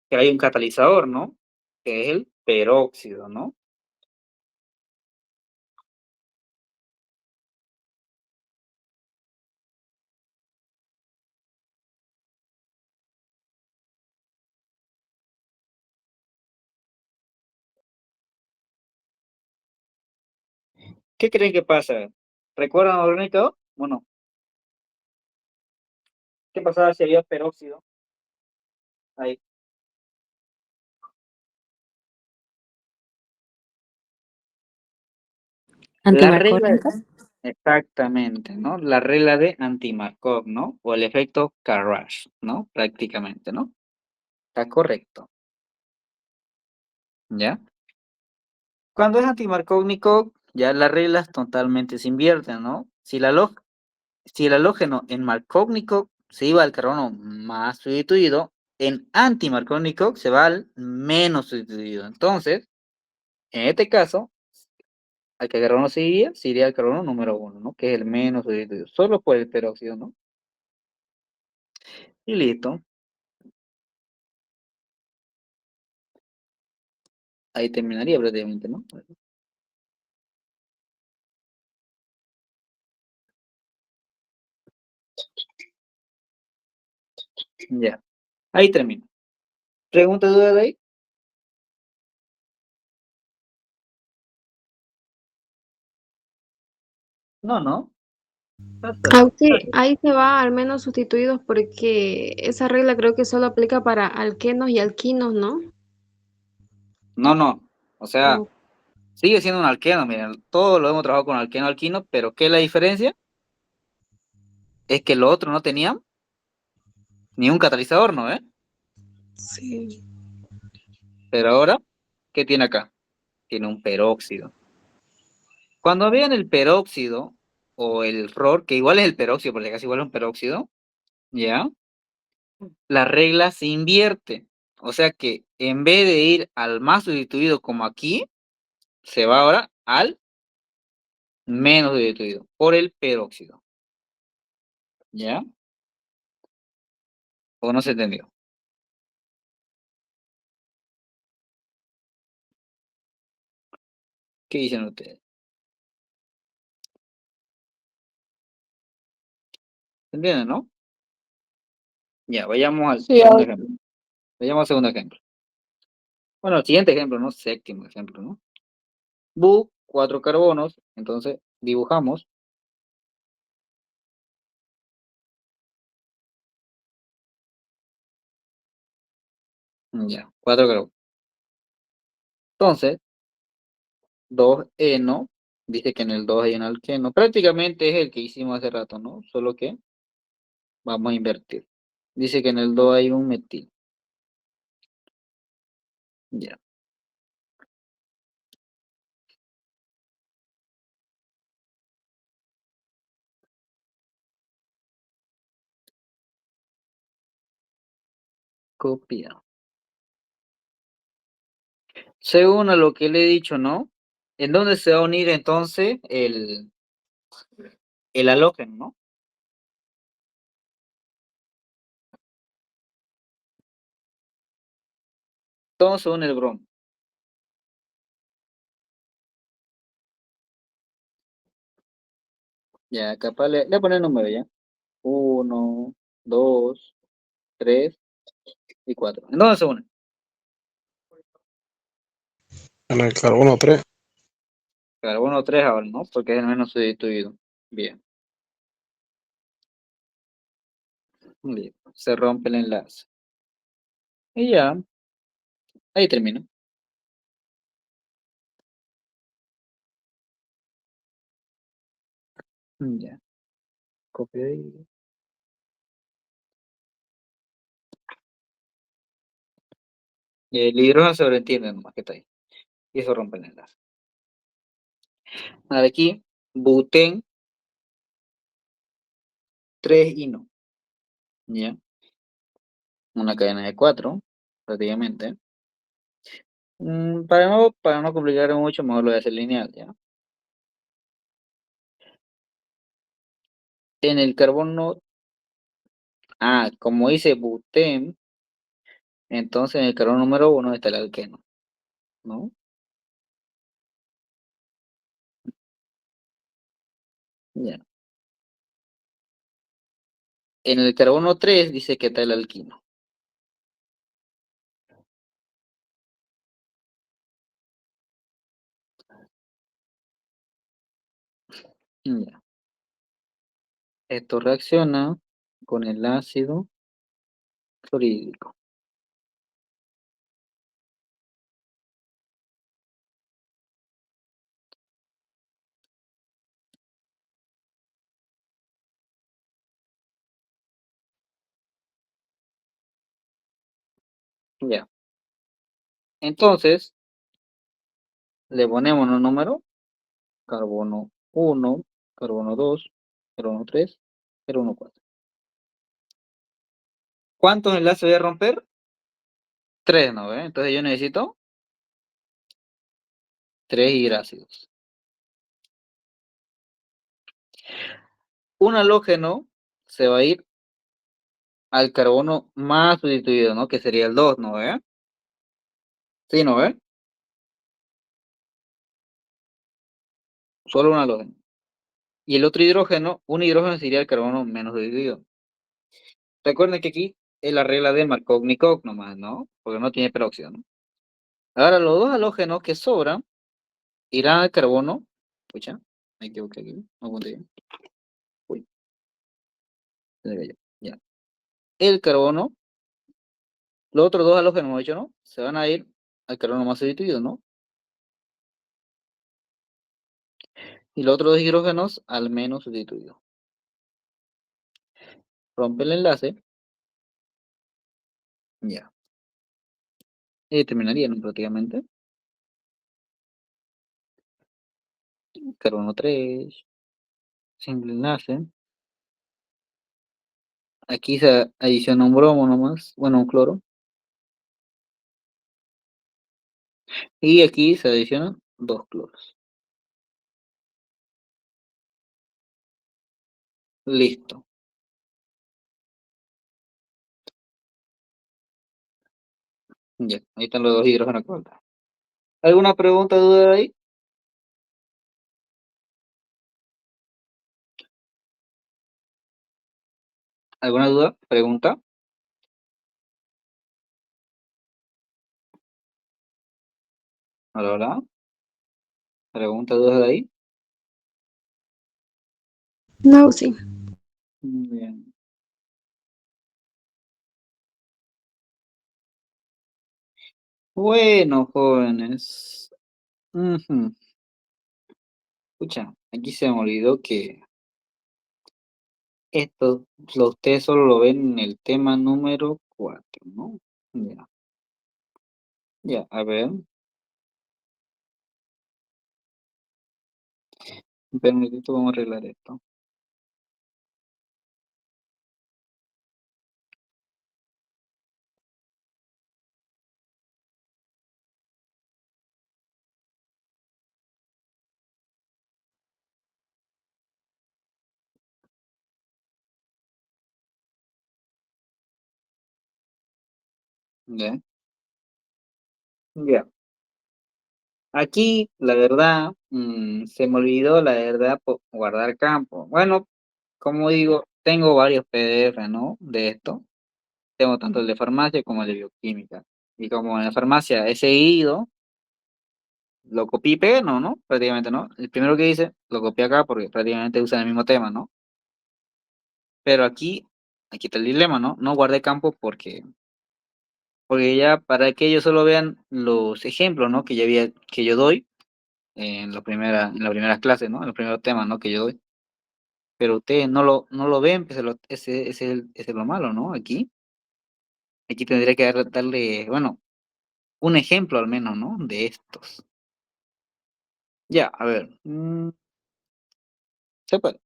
Que hay un catalizador, ¿no? Que es el peróxido, ¿no? ¿Qué creen que pasa? ¿Recuerdan orgánico? Bueno, ¿qué pasaba si había peróxido? Ahí. La regla, Antimarcónicos. exactamente, ¿no? La regla de Anti-Markov, ¿no? O el efecto Carrash, ¿no? Prácticamente, ¿no? Está correcto, ¿ya? Cuando es antimarcónico, ya las reglas totalmente se invierten, ¿no? Si el halógeno en marcónico se iba al carbono más sustituido, en antimarcónico se va al menos sustituido. Entonces, en este caso, al que el carbono se iría al carbono número 1, ¿no? Que es el menos sustituido, solo por el peróxido, ¿no? Y listo. Ahí terminaría prácticamente, ¿no? Ya. Ahí termino. ¿Pregunta, duda de ahí? No, no. Está. ahí se va al menos sustituidos porque esa regla creo que solo aplica para alquenos y alquinos, ¿no? No, no. O sea, O- sigue siendo un alqueno, miren, todo lo hemos trabajado con alqueno, alquino, pero ¿qué es la diferencia? Es que lo otro no tenía ni un catalizador, ¿no? sí. Pero ahora, ¿qué tiene acá? Tiene un peróxido. Cuando vean el peróxido o el ROR, que igual es el peróxido, porque casi igual es un peróxido, ¿ya? La regla se invierte. O sea que en vez de ir al más sustituido como aquí, se va ahora al menos sustituido por el peróxido. ¿Ya? ¿O no se entendió? ¿Qué dicen ustedes? ¿Entienden, no? Ya, vayamos al Sí, segundo ejemplo. Vayamos al segundo ejemplo. Bueno, el siguiente ejemplo, ¿no? Séptimo ejemplo, ¿no? Bu, 4 carbonos, entonces dibujamos. Ya, 4 carbonos. Entonces, 2 eno, dice que en el 2 hay un alqueno. Prácticamente es el que hicimos hace rato, ¿no? Solo que vamos a invertir. Dice que en el 2 hay un metil. Ya, copia. Según a lo que le he dicho, ¿no? ¿En dónde se va a unir entonces el halógeno, ¿no? Todo se une el bromo. Ya, capaz le voy a poner el número ya. 1, 2, 3 y 4. ¿En dónde se une? En el carbono 3. Carbono 3 ahora, ¿no? Porque es el menos sustituido. Bien, listo. Se rompe el enlace. Y ya, ahí termino. Ya, copio ahí. El hidrógeno se sobreentiende nomás que está ahí. Y eso rompe el enlace. Ahora aquí, butén 3 y no. Ya, una cadena de 4, prácticamente. Para no complicar mucho, mejor lo voy a hacer lineal, ¿ya? En el carbono, como dice butén, entonces en el carbono número 1 está el alqueno, ¿no? Ya. En el carbono 3 dice que está el alquino. Ya. Esto reacciona con el ácido clorhídrico. Ya. Entonces, le ponemos un número, carbono 1, carbono 2, carbono 3, carbono 4. ¿Cuántos enlaces voy a romper? 3, ¿no ve? Entonces yo necesito 3 hidrácidos. Un halógeno se va a ir al carbono más sustituido, ¿no? Que sería el 2, ¿no ve? Sí, ¿no ve? Solo un halógeno. Y el otro hidrógeno, un hidrógeno sería el carbono menos sustituido. Recuerden que aquí es la regla de Markov-Nikov nomás, ¿no? Porque no tiene peróxido, ¿no? Ahora los dos halógenos que sobran irán al carbono. Pucha, me equivoqué aquí. No apunté bien. Uy, se me cayó. Ya. El carbono, los otros dos halógenos, hemos dicho, ¿no? Se van a ir al carbono más sustituido, ¿no? Y los otros dos hidrógenos al menos sustituido. Rompe el enlace. Ya. Y terminaría, ¿no? Prácticamente. Carbono 3. Simple enlace. Aquí se adiciona un bromo nomás. Bueno, un cloro. Y aquí se adicionan 2 cloros. Listo. Ya, ahí están los dos hidrógenos que faltan. ¿Alguna pregunta, duda de ahí? ¿Alguna duda? ¿Pregunta? Hola, hola. ¿Pregunta, dudas de ahí? No, sí. Bien. Bueno, jóvenes. Ujú. Escucha, aquí se me olvidó que esto, ustedes solo lo ven en el tema número 4, ¿no? Ya, ya, a ver, un minutito, vamos a arreglar esto. Ya, ya. Aquí, la verdad, se me olvidó, la verdad, guardar campo. Bueno, como digo, tengo varios PDF, ¿no? De esto. Tengo tanto el de farmacia como el de bioquímica. Y como en la farmacia he seguido, lo copié y pegué, no, ¿no? Prácticamente, ¿no? El primero que hice, lo copié acá porque prácticamente usan el mismo tema, ¿no? Pero aquí está el dilema, ¿no? No guardé campo porque ya para que ellos solo vean los ejemplos, ¿no? Que yo doy en las primeras clases, ¿no? En los primeros temas, ¿no? Que yo doy. Pero ustedes no lo ven, pues ese es lo malo, ¿no? Aquí tendría que darle, bueno, un ejemplo al menos, ¿no? De estos. Ya, a ver. Se puede.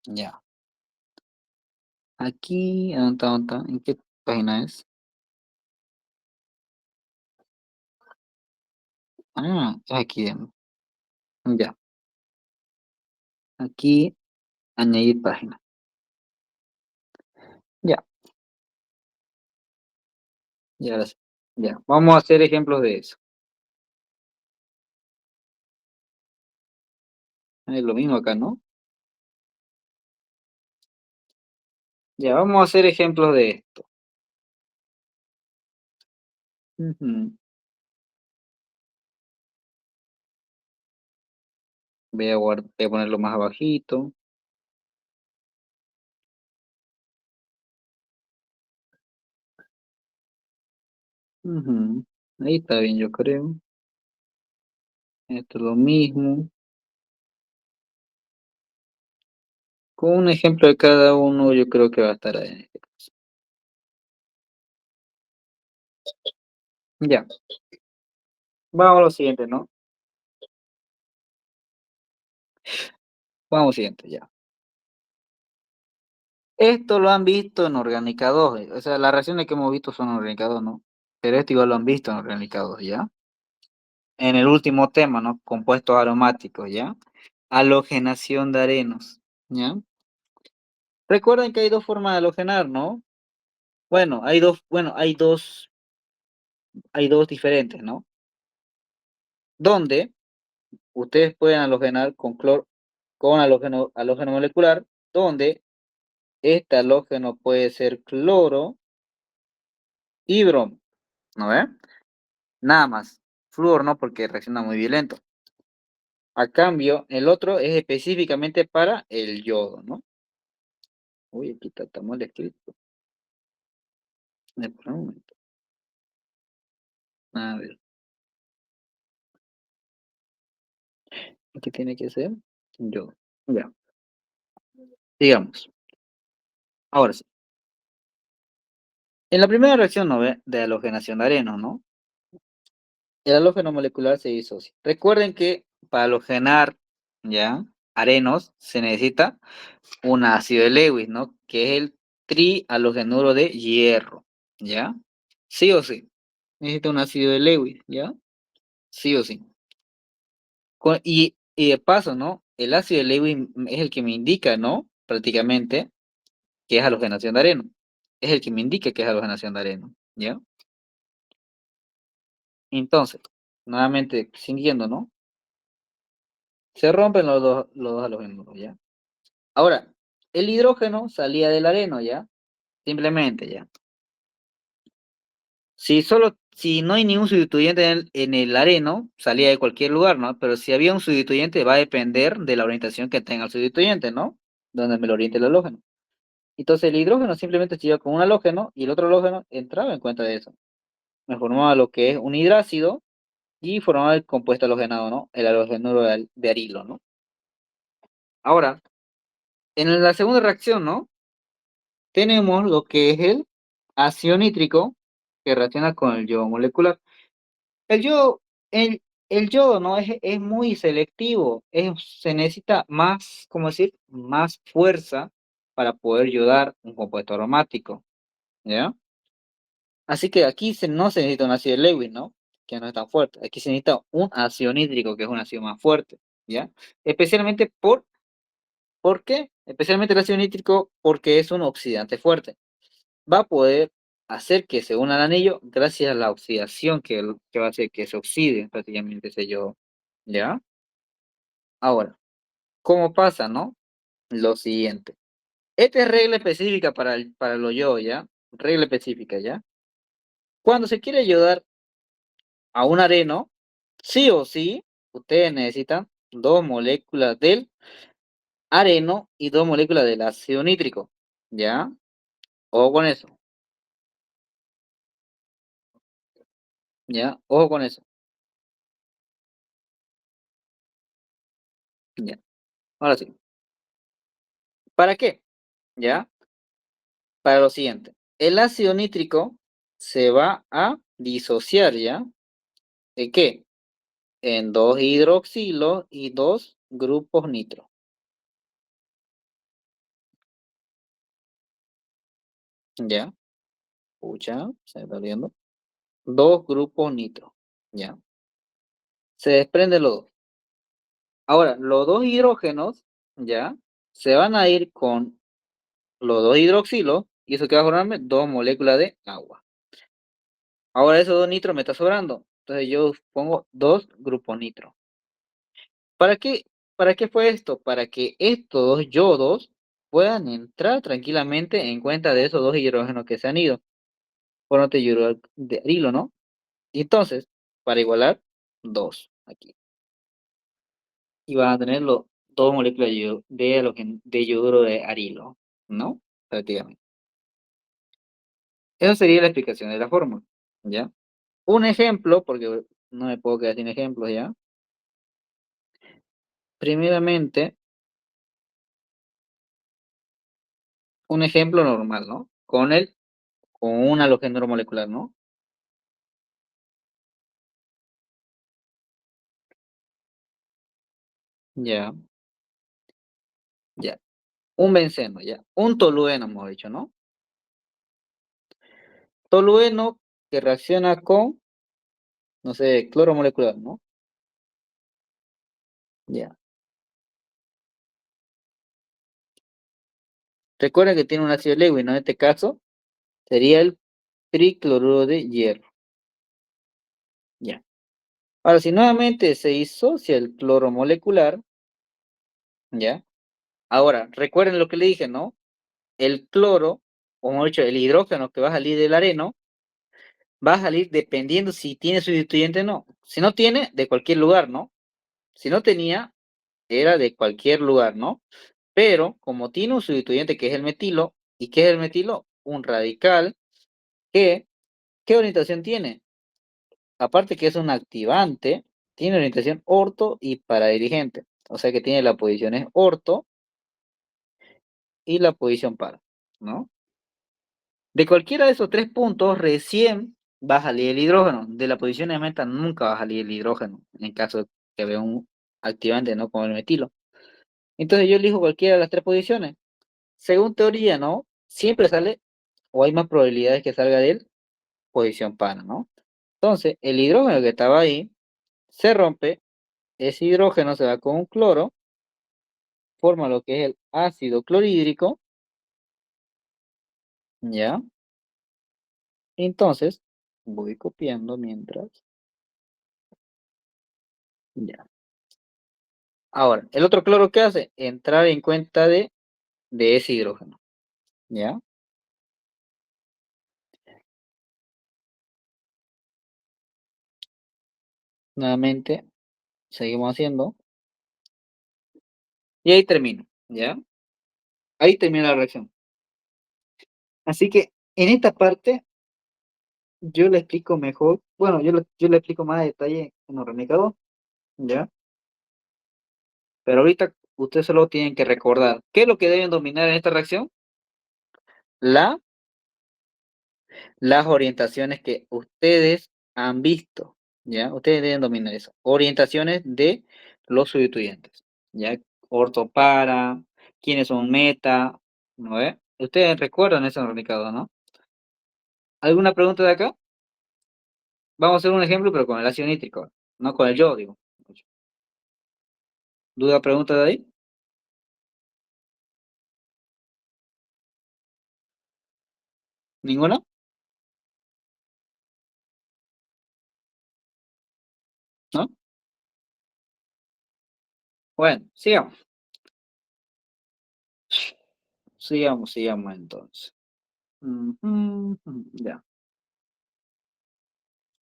Ya. Aquí, ¿dónde está? ¿En qué página es? Ah, es aquí. Ya. Aquí, añadir página. Ya, ya, ahora sí. Ya. Vamos a hacer ejemplos de eso. Es lo mismo acá, ¿no? Ya, vamos a hacer ejemplos de esto. Ujú. Voy a ponerlo más abajito. Ujú. Ahí está bien, yo creo. Esto es lo mismo. Con un ejemplo de cada uno, yo creo que va a estar ahí. Ya, vamos a lo siguiente, ¿no? Vamos a lo siguiente, ya. Esto lo han visto en Orgánica 2, o sea, las reacciones que hemos visto son en Orgánica 2, ¿no? Pero esto igual lo han visto en Orgánica 2, ¿ya? En el último tema, ¿no? Compuestos aromáticos, ¿ya? Halogenación de arenos, ¿ya? Recuerden que hay dos formas de halogenar, ¿no? Bueno, hay dos diferentes, ¿no? Donde ustedes pueden halogenar con halógeno molecular, donde este halógeno puede ser cloro y bromo, ¿no ve? Nada más. Flúor no, porque reacciona muy violento. A cambio, el otro es específicamente para el yodo, ¿no? Uy, aquí está mal escrito. Espera un momento. A ver, ¿qué tiene que ser? Yodo. Ya, digamos. Ahora sí. En la primera reacción, ¿no ve? De halogenación de arenos, ¿no? El halógeno molecular se disocia. Recuerden que para halogenar, ¿ya? Arenos se necesita un ácido de Lewis, ¿no? Que es el trihalogenuro de hierro, ¿ya? Sí o sí. Necesita un ácido de Lewis, ¿ya? Sí o sí. Y de paso, ¿no? El ácido de Lewis es el que me indica, ¿no? Prácticamente, que es halogenación de areno. Es el que me indica que es halogenación de areno, ¿ya? Entonces, nuevamente, siguiendo, ¿no? Se rompen los dos halógenos, ¿ya? Ahora, el hidrógeno salía del areno, ¿ya? Simplemente, ¿ya? Si no hay ningún sustituyente en el areno, salía de cualquier lugar, ¿no? Pero si había un sustituyente, va a depender de la orientación que tenga el sustituyente, ¿no? Donde me lo oriente el halógeno. Entonces el hidrógeno simplemente se iba con un halógeno y el otro halógeno entraba en cuenta de eso. Me formaba lo que es un hidrácido y formaba el compuesto halogenado, ¿no? El halogenuro de arilo, ¿no? Ahora, en la segunda reacción, ¿no? Tenemos lo que es el ácido nítrico que reacciona con el yodo molecular. El yodo, el yodo, ¿no? Es muy selectivo. Se necesita más, ¿cómo decir? Más fuerza para poder yodar un compuesto aromático, ¿ya? Así que aquí no se necesita un ácido Lewis, ¿no? Que no es tan fuerte. Aquí se necesita un ácido nítrico, que es un ácido más fuerte, ¿ya? Especialmente ¿por qué? Especialmente el ácido nítrico porque es un oxidante fuerte. Va a poder hacer que se una al anillo gracias a la oxidación que va a hacer que se oxide prácticamente ese yodo, ¿ya? Ahora, ¿cómo pasa, no? Lo siguiente. Esta es regla específica para los yodo, ¿ya? Regla específica, ¿ya? Cuando se quiere ayudar a un areno, sí o sí, ustedes necesitan dos moléculas del areno y dos moléculas del ácido nítrico, ¿ya? Ojo con eso, ¿ya? Ojo con eso, ¿ya? Ahora sí. ¿Para qué? ¿Ya? Para lo siguiente. El ácido nítrico se va a disociar, ¿ya? ¿De qué? En dos hidroxilo y dos grupos nitro, ¿ya? Escucha, se está viendo. Dos grupos nitro, ¿ya? Se desprende los dos. Ahora, los dos hidrógenos, ¿ya? Se van a ir con los dos hidroxilos y eso que va a formarme dos moléculas de agua. Ahora esos dos nitros me está sobrando. Entonces yo pongo dos grupos nitro. ¿Para qué? ¿Para qué fue esto? Para que estos dos yodos puedan entrar tranquilamente en cuenta de esos dos hidrógenos que se han ido. Por no te de arilo, ¿no? Y entonces, para igualar, dos aquí. Y van a tener los dos moléculas de yoduro de arilo, ¿no? Prácticamente. Esa sería la explicación de la fórmula, ¿ya? Un ejemplo, porque no me puedo quedar sin ejemplos, ¿ya? Primeramente, un ejemplo normal, ¿no? Con un halogénuro molecular, ¿no? Ya, ya. Un benceno, ya. Un tolueno, hemos dicho, ¿no? Tolueno que reacciona con, no sé, cloro molecular, ¿no? Ya. Recuerda que tiene un ácido Lewis, ¿no? En este caso, sería el tricloruro de hierro. Ya. Ahora, si nuevamente se disocia el cloro molecular, ¿ya? Ahora, recuerden lo que le dije, ¿no? El cloro, o mejor dicho, el hidrógeno que va a salir del areno, va a salir dependiendo si tiene sustituyente o no. Si no tiene, de cualquier lugar, ¿no? Si no tenía, era de cualquier lugar, ¿no? Pero como tiene un sustituyente que es el metilo, ¿y qué es el metilo? Un radical que, ¿qué orientación tiene? Aparte que es un activante, tiene orientación orto y paradirigente. O sea que tiene la posición es orto y la posición para, ¿no? De cualquiera de esos tres puntos, recién va a salir el hidrógeno. De la posición de meta nunca va a salir el hidrógeno, en caso de que vea un activante, ¿no? Como el metilo. Entonces yo elijo cualquiera de las tres posiciones. Según teoría, ¿no? Siempre sale, o hay más probabilidades que salga de él, posición pana, ¿no? Entonces, el hidrógeno que estaba ahí se rompe, ese hidrógeno se va con un cloro, forma lo que es el ácido clorhídrico, ¿ya? Entonces, voy copiando mientras. Ya. Ahora, el otro cloro, ¿qué hace? Entrar en cuenta de ese hidrógeno. ¿Ya? Nuevamente, seguimos haciendo. Y ahí termino. ¿Ya? Ahí termina la reacción. Así que en esta parte yo le explico mejor. Bueno, yo le explico más a detalle en los ramificados. ¿Ya? Pero ahorita ustedes solo tienen que recordar. ¿Qué es lo que deben dominar en esta reacción? La las orientaciones que ustedes han visto, ¿ya? Ustedes deben dominar eso. Orientaciones de los sustituyentes, ¿ya? Ortopara, quiénes son meta, ¿no ve? Ustedes recuerdan eso, Ricardo, ¿no? ¿Alguna pregunta de acá? Vamos a hacer un ejemplo, pero con el ácido nítrico, no con el yodo, digo. ¿Duda, pregunta de ahí? ¿Ninguna? ¿No? Bueno, sigamos. Sigamos entonces. Ya.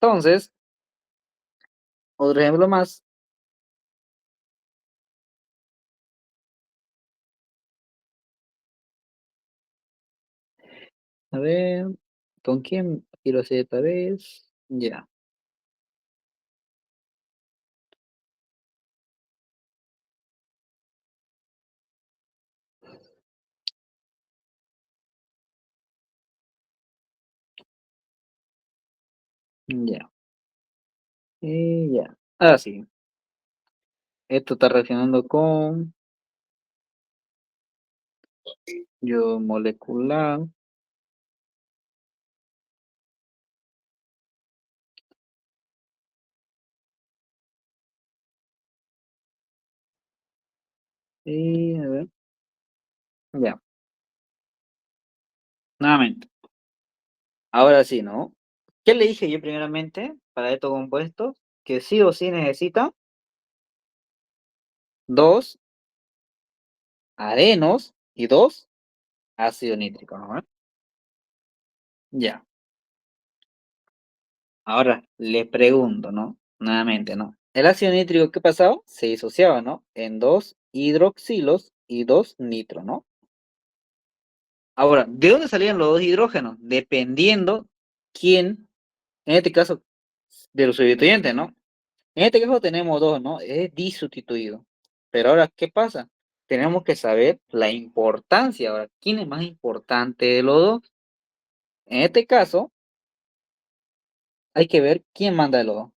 Entonces, otro ejemplo más. A ver, ¿con quién quiero hacer esta vez? Ya, ya, y ya. Ahora sí, esto está relacionando con yo molecular. Y a ver, ya, nuevamente. Ahora sí, ¿no? ¿Qué le dije yo primeramente para estos compuestos? Que sí o sí necesita dos arenos y dos ácido nítrico, ¿no? Ya. Ahora le pregunto, ¿no? Nuevamente, ¿no? El ácido nítrico, ¿qué pasaba? Se disociaba, ¿no? En dos hidroxilos y dos nitro, ¿no? Ahora, ¿de dónde salían los dos hidrógenos? Dependiendo quién, en este caso, de los sustituyentes, ¿no? En este caso tenemos dos, ¿no? Es disustituido. Pero ahora, ¿qué pasa? Tenemos que saber la importancia. Ahora, ¿quién es más importante de los dos? En este caso, hay que ver quién manda de los dos.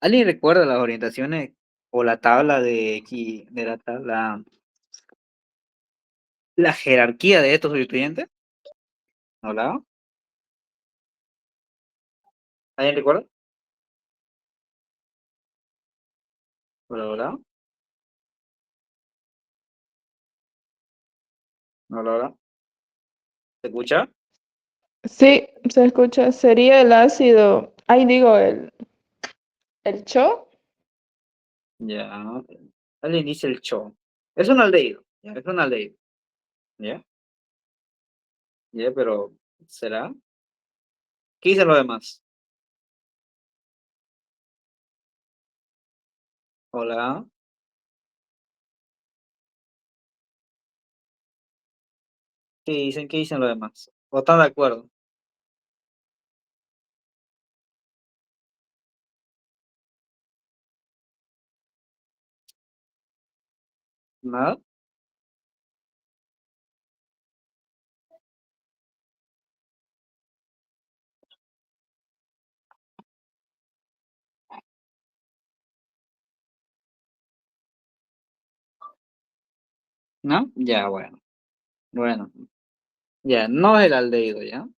¿Alguien recuerda las orientaciones o la tabla de la tabla, la jerarquía de estos sustituyentes? ¿Hola? ¿Alguien recuerda? ¿Hola, hola? ¿Hola, hola? ¿Se escucha? Sí, se escucha. Sería el ácido, ahí digo, el CHO. Ya. Alguien dice el cho. Es un aldehído. Ya, es un aldehído. ¿Ya? ¿Ya? Pero, ¿será? ¿Qué dicen los demás? ¿Hola? ¿Qué dicen? ¿Qué dicen los demás? ¿O están de acuerdo? ¿Nada? ¿No? Ya, bueno. Bueno. Ya, no es el aldehído, ¿ya?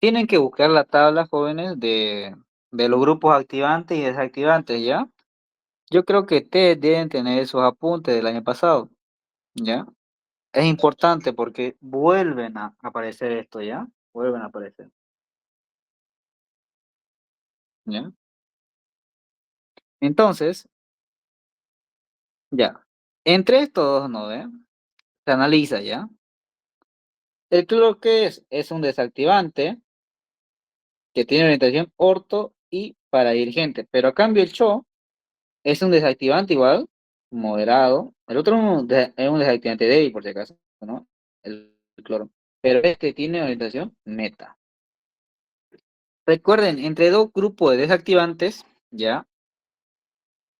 Tienen que buscar la tabla, jóvenes, de los grupos activantes y desactivantes, ¿ya? Yo creo que ustedes deben tener esos apuntes del año pasado, ¿ya? Es importante porque vuelven a aparecer esto, ¿ya? Vuelven a aparecer, ¿ya? Entonces, ya, entre estos dos, ¿no ve? Se analiza, ¿ya? El cloro, ¿qué es? Es un desactivante que tiene orientación orto y paradirigente, pero a cambio el CHO es un desactivante igual, moderado. El otro es un desactivante débil, por si acaso, ¿no? El cloro. Pero este tiene orientación meta. Recuerden, entre dos grupos de desactivantes, ¿ya?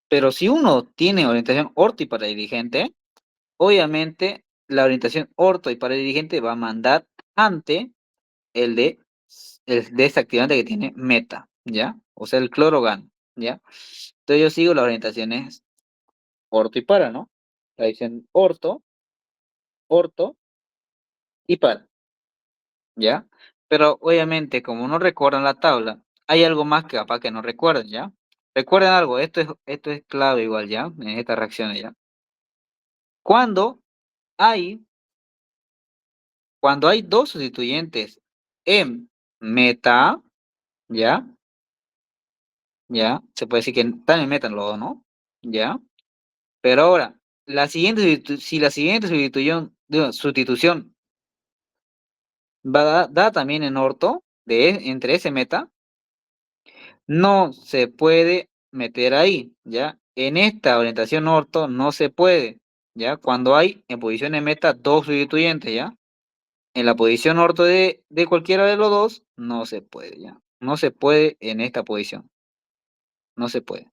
Pero si uno tiene orientación orto y paradirigente, obviamente la orientación orto y paradirigente va a mandar ante el de el desactivante que tiene meta, ¿ya? O sea, el cloro gana, ¿ya? Entonces yo sigo las orientaciones orto y para, ¿no? La dicen orto, orto y para, ¿ya? Pero obviamente, como no recuerdan la tabla, hay algo más que capaz que no recuerden, ¿ya? Recuerden algo, esto es clave igual, ¿ya? En estas reacciones, ¿ya? Cuando hay, cuando hay dos sustituyentes en meta, ¿ya? ¿Ya? Se puede decir que están en meta los dos, ¿no? ¿Ya? Pero ahora, si la siguiente sustitución da también en orto, entre ese meta, no se puede meter ahí, ¿ya? En esta orientación orto no se puede, ¿ya? Cuando hay en posición de meta dos sustituyentes, ¿ya? En la posición orto de cualquiera de los dos, no se puede, ¿ya? No se puede en esta posición, no se puede.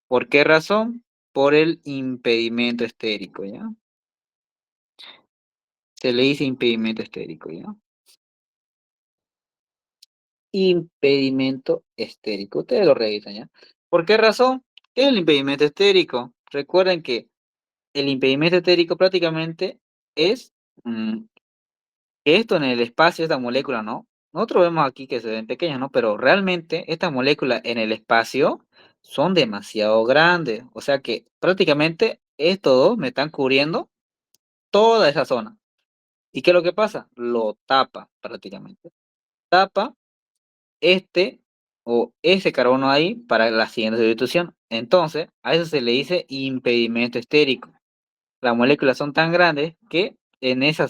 ¿Por qué razón? Por el impedimento estérico, ¿ya? Se le dice impedimento estérico, ¿ya? Impedimento estérico. Ustedes lo revisan, ¿ya? ¿Por qué razón? ¿Qué es el impedimento estérico? Recuerden que el impedimento estérico prácticamente es que esto en el espacio, esta molécula, ¿no? Nosotros vemos aquí que se ven pequeñas, ¿no? Pero realmente estas moléculas en el espacio son demasiado grandes. O sea que prácticamente estos dos me están cubriendo toda esa zona. ¿Y qué es lo que pasa? Lo tapa prácticamente. Tapa este o ese carbono ahí para la siguiente sustitución. Entonces, a eso se le dice impedimento estérico. Las moléculas son tan grandes que en ese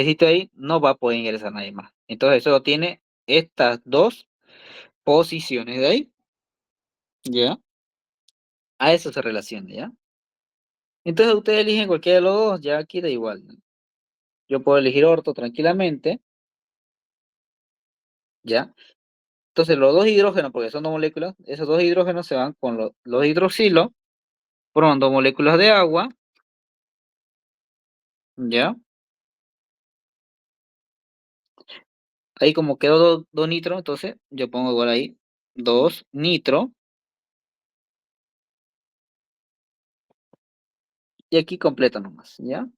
sitio ahí no va a poder ingresar nadie más. Entonces, solo tiene estas dos posiciones de ahí. ¿Ya? A eso se relaciona, ¿ya? Entonces, ustedes eligen cualquiera de los dos, ya aquí da igual, ¿no? Yo puedo elegir orto tranquilamente, ¿ya? Entonces, los dos hidrógenos, porque son dos moléculas, esos dos hidrógenos se van con los hidroxilos, forman dos moléculas de agua, ¿ya? Ahí como quedó dos nitro, entonces yo pongo igual ahí 2 nitro, y aquí completo nomás, ¿ya?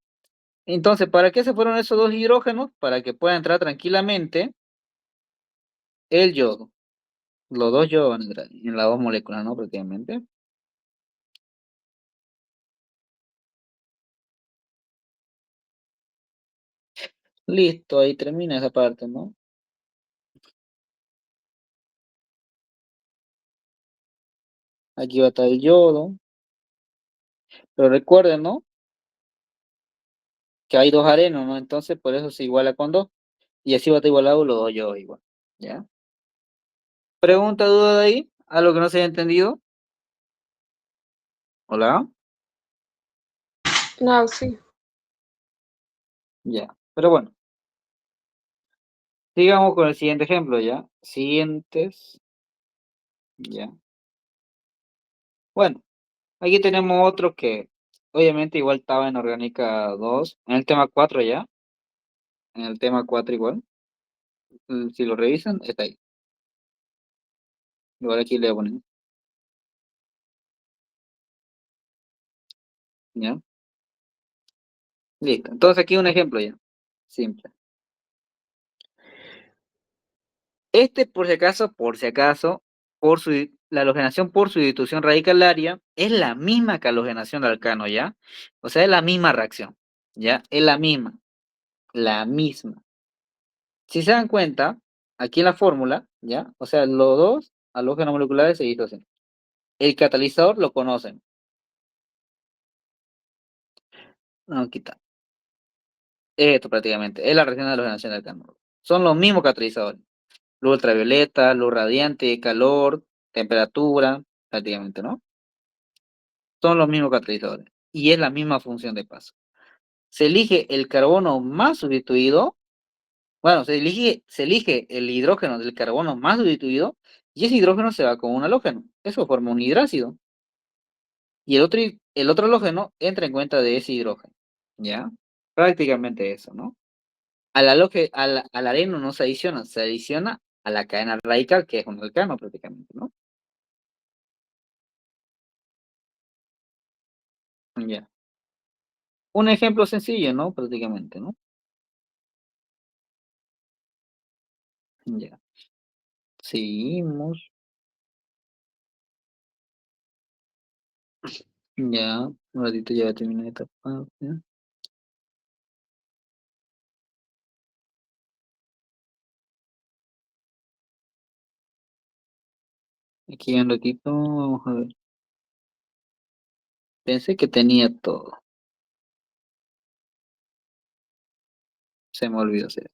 Entonces, ¿para qué se fueron esos dos hidrógenos? Para que pueda entrar tranquilamente el yodo. Los dos yodos van a entrar en las dos moléculas, ¿no? Prácticamente. Listo, ahí termina esa parte, ¿no? Aquí va a estar el yodo. Pero recuerden, ¿no? Que hay dos arenos, ¿no? Entonces, por eso se iguala con dos. Y así va a estar igualado los dos yodos igual, ¿ya? ¿Pregunta, duda de ahí? ¿Algo que no se haya entendido? ¿Hola? No, sí. Ya. Pero bueno, sigamos con el siguiente ejemplo, ¿ya? Siguientes, ya. Bueno, aquí tenemos otro que obviamente igual estaba en Orgánica 2 en el tema 4 ya, en el tema 4 igual. Si lo revisan, está ahí. Igual aquí le voy a poner, ¿ya? Listo. Entonces aquí un ejemplo ya, simple. Este, por si acaso, la halogenación por sustitución radicalaria es la misma que halogenación de alcano, ¿ya? O sea, es la misma reacción, ¿ya? Es la misma, la misma. Si se dan cuenta, aquí en la fórmula, ¿ya? O sea, los dos halógenos moleculares se disocian. El catalizador lo conocen. No, quita. Esto prácticamente es la reacción de halogenación del carbono. Son los mismos catalizadores. Luz ultravioleta, luz radiante, calor, temperatura, prácticamente, ¿no? Son los mismos catalizadores. Y es la misma función de paso. Se elige el carbono más sustituido. Bueno, se elige el hidrógeno del carbono más sustituido y ese hidrógeno se va con un halógeno. Eso forma un hidrácido. Y el otro halógeno entra en cuenta de ese hidrógeno. ¿Ya? Prácticamente eso, ¿no? Al areno no se adiciona a la cadena radical, que es un alcano prácticamente, ¿no? Ya. Un ejemplo sencillo, ¿no? Prácticamente, ¿no? Ya. Seguimos. Ya. Un ratito ya terminé esta parte. Aquí un ratito, vamos a ver. Pensé que tenía todo. Se me olvidó hacer.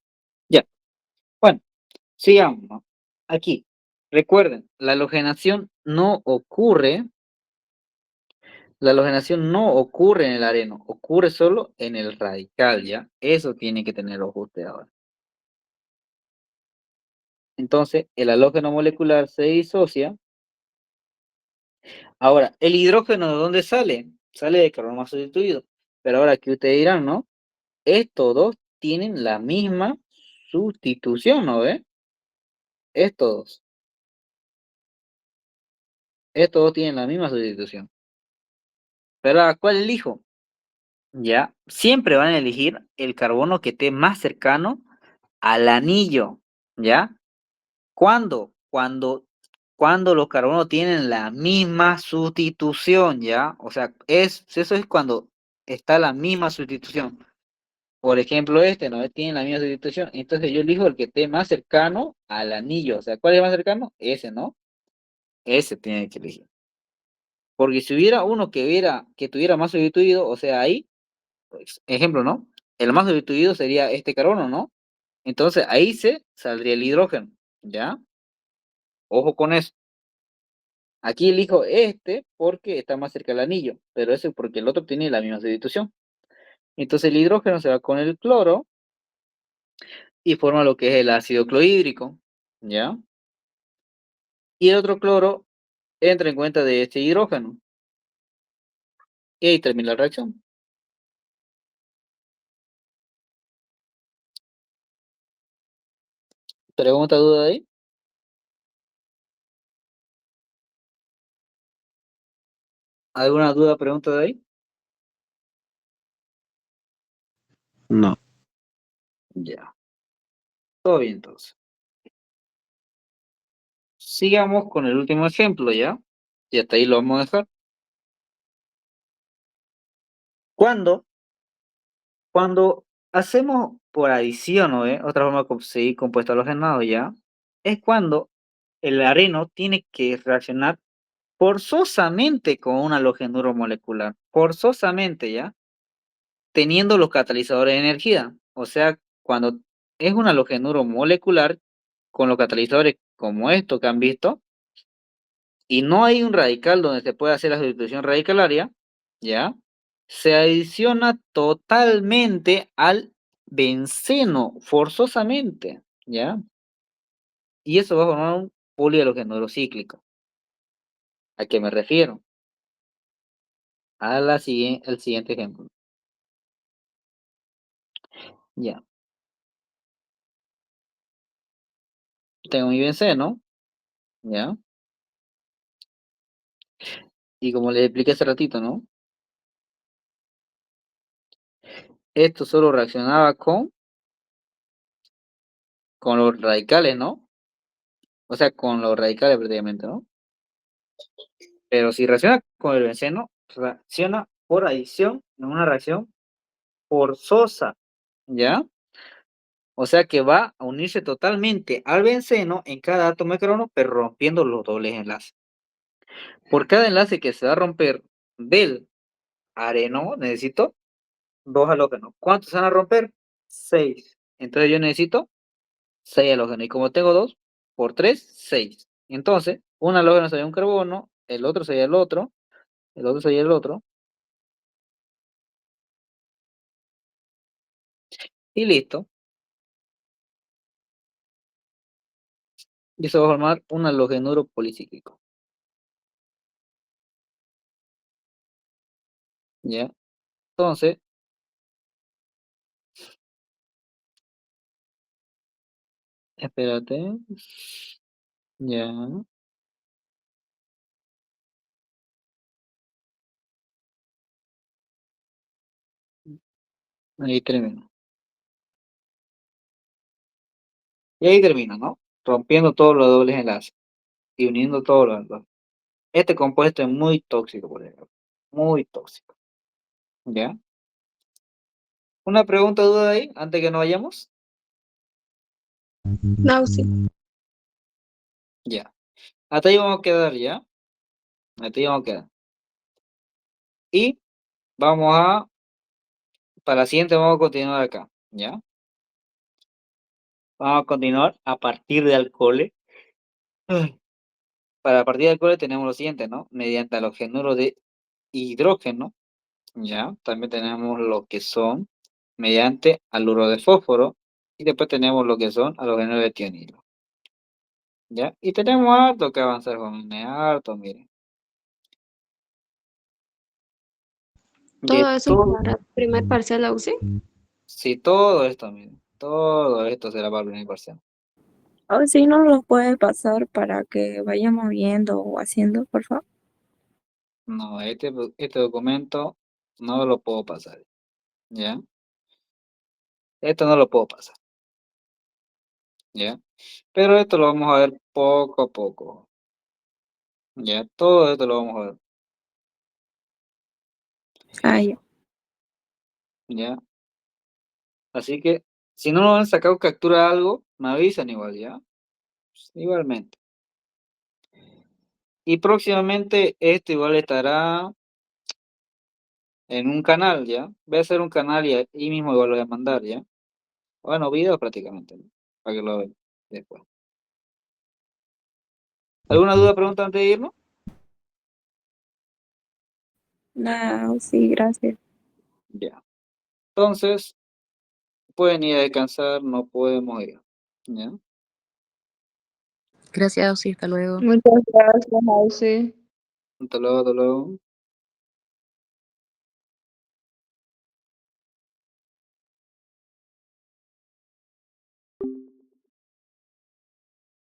Ya. Bueno, sigamos, ¿no? Aquí. Recuerden, la halogenación no ocurre en el areno, ocurre solo en el radical, ¿ya? Eso tiene que tener ojo usted ahora. Entonces, el halógeno molecular se disocia. Ahora, ¿el hidrógeno de dónde sale? Sale de carbono más sustituido. Pero ahora que ustedes dirán, ¿no? Estos dos tienen la misma sustitución, ¿no ve? Estos dos. Estos dos tienen la misma sustitución. Pero ¿a cuál elijo? Ya, siempre van a elegir el carbono que esté más cercano al anillo, ¿ya? ¿Cuándo? Cuando los carbonos tienen la misma sustitución, ¿ya? O sea, eso es cuando está la misma sustitución. Por ejemplo, este, ¿no? Tiene la misma sustitución. Entonces yo elijo el que esté más cercano al anillo. O sea, ¿cuál es más cercano? Ese, ¿no? Ese tiene que elegir. Porque si hubiera uno que tuviera más sustituido, o sea, ahí, pues, ejemplo, ¿no? El más sustituido sería este carbono, ¿no? Entonces ahí se saldría el hidrógeno, ¿ya? Ojo con eso. Aquí elijo este porque está más cerca del anillo, pero eso es porque el otro tiene la misma sustitución. Entonces el hidrógeno se va con el cloro y forma lo que es el ácido clorhídrico, ¿ya? Y el otro cloro entra en cuenta de este hidrógeno. Y ahí termina la reacción. ¿Pregunta, duda de ahí? ¿Alguna duda, pregunta de ahí? No. Ya. Todo bien, entonces. Sigamos con el último ejemplo, ¿ya? Y hasta ahí lo vamos a dejar. Cuando Cuando hacemos por adición, ¿no? Otra forma de conseguir compuesto halogenado, ¿ya? Es cuando el areno tiene que reaccionar forzosamente con un halogenuro molecular. Forzosamente, ¿ya? Teniendo los catalizadores de energía. O sea, cuando es un halogenuro molecular con los catalizadores como esto que han visto, y no hay un radical donde se pueda hacer la sustitución radicalaria, ¿ya? Se adiciona totalmente al benceno, forzosamente, ¿ya? Y eso va a formar un polihalogeno cíclico. ¿A qué me refiero? Al siguiente ejemplo. Ya. Tengo mi benceno, ¿ya? Y como les expliqué hace ratito, ¿no? Esto solo reaccionaba con los radicales, ¿no? O sea, con los radicales prácticamente, ¿no? Pero si reacciona con el benceno, reacciona por adición en una reacción forzosa, ¿ya? O sea que va a unirse totalmente al benceno en cada átomo de carbono, pero rompiendo los dobles enlaces. Por cada enlace que se va a romper del areno, necesito 2 halógenos. ¿Cuántos se van a romper? 6. Entonces yo necesito 6 halógenos. Y como tengo 2, por 3, 6. Entonces, un halógeno sería un carbono, el otro sería el otro sería el otro. Y listo. Y eso va a formar un halogenuro policíclico. ¿Ya? Entonces, espérate. Ya. Ahí termina. Y ahí termina, ¿no? Rompiendo todos los dobles enlaces y uniendo todos los enlaces. Este compuesto es muy tóxico, por ejemplo. Muy tóxico. ¿Ya? ¿Una pregunta o duda ahí antes que nos vayamos? No, sí. Ya. Hasta ahí vamos a quedar, ¿ya? Hasta ahí vamos a quedar. Y vamos a, para la siguiente vamos a continuar acá, ¿ya? Vamos a continuar a partir de alcoholes. Para partir de alcoholes tenemos lo siguiente, ¿no? Mediante halogenuro de hidrógeno, ¿ya? También tenemos lo que son mediante haluro de fósforo. Y después tenemos lo que son halogenuros de tionilo, ¿ya? Y tenemos harto que avanzar con harto, miren. De Todo eso es todo, para el primer parcial AUC. sí, todo esto, miren. Todo esto será para el primer parcial. O si no lo puede pasar para que vayamos viendo o haciendo, por favor. No, este documento no lo puedo pasar, ¿ya? Esto no lo puedo pasar, ¿ya? Pero esto lo vamos a ver poco a poco, ¿ya? Todo esto lo vamos a ver, Ah, ya. ¿ya? Así que, si no nos han sacado captura de algo, me avisan igual, ¿ya? Igualmente. Y próximamente esto igual estará en un canal, ¿ya? Voy a hacer un canal y ahí mismo igual lo voy a mandar, ¿ya? Bueno, video prácticamente, ¿no? Para que lo vean después. ¿Alguna duda, pregunta antes de irnos? No, sí, gracias. Ya. Entonces, pueden ir a descansar, no podemos ir, ¿ya? Gracias, sí, hasta luego. Muchas gracias, Ausi. Hasta luego, hasta luego.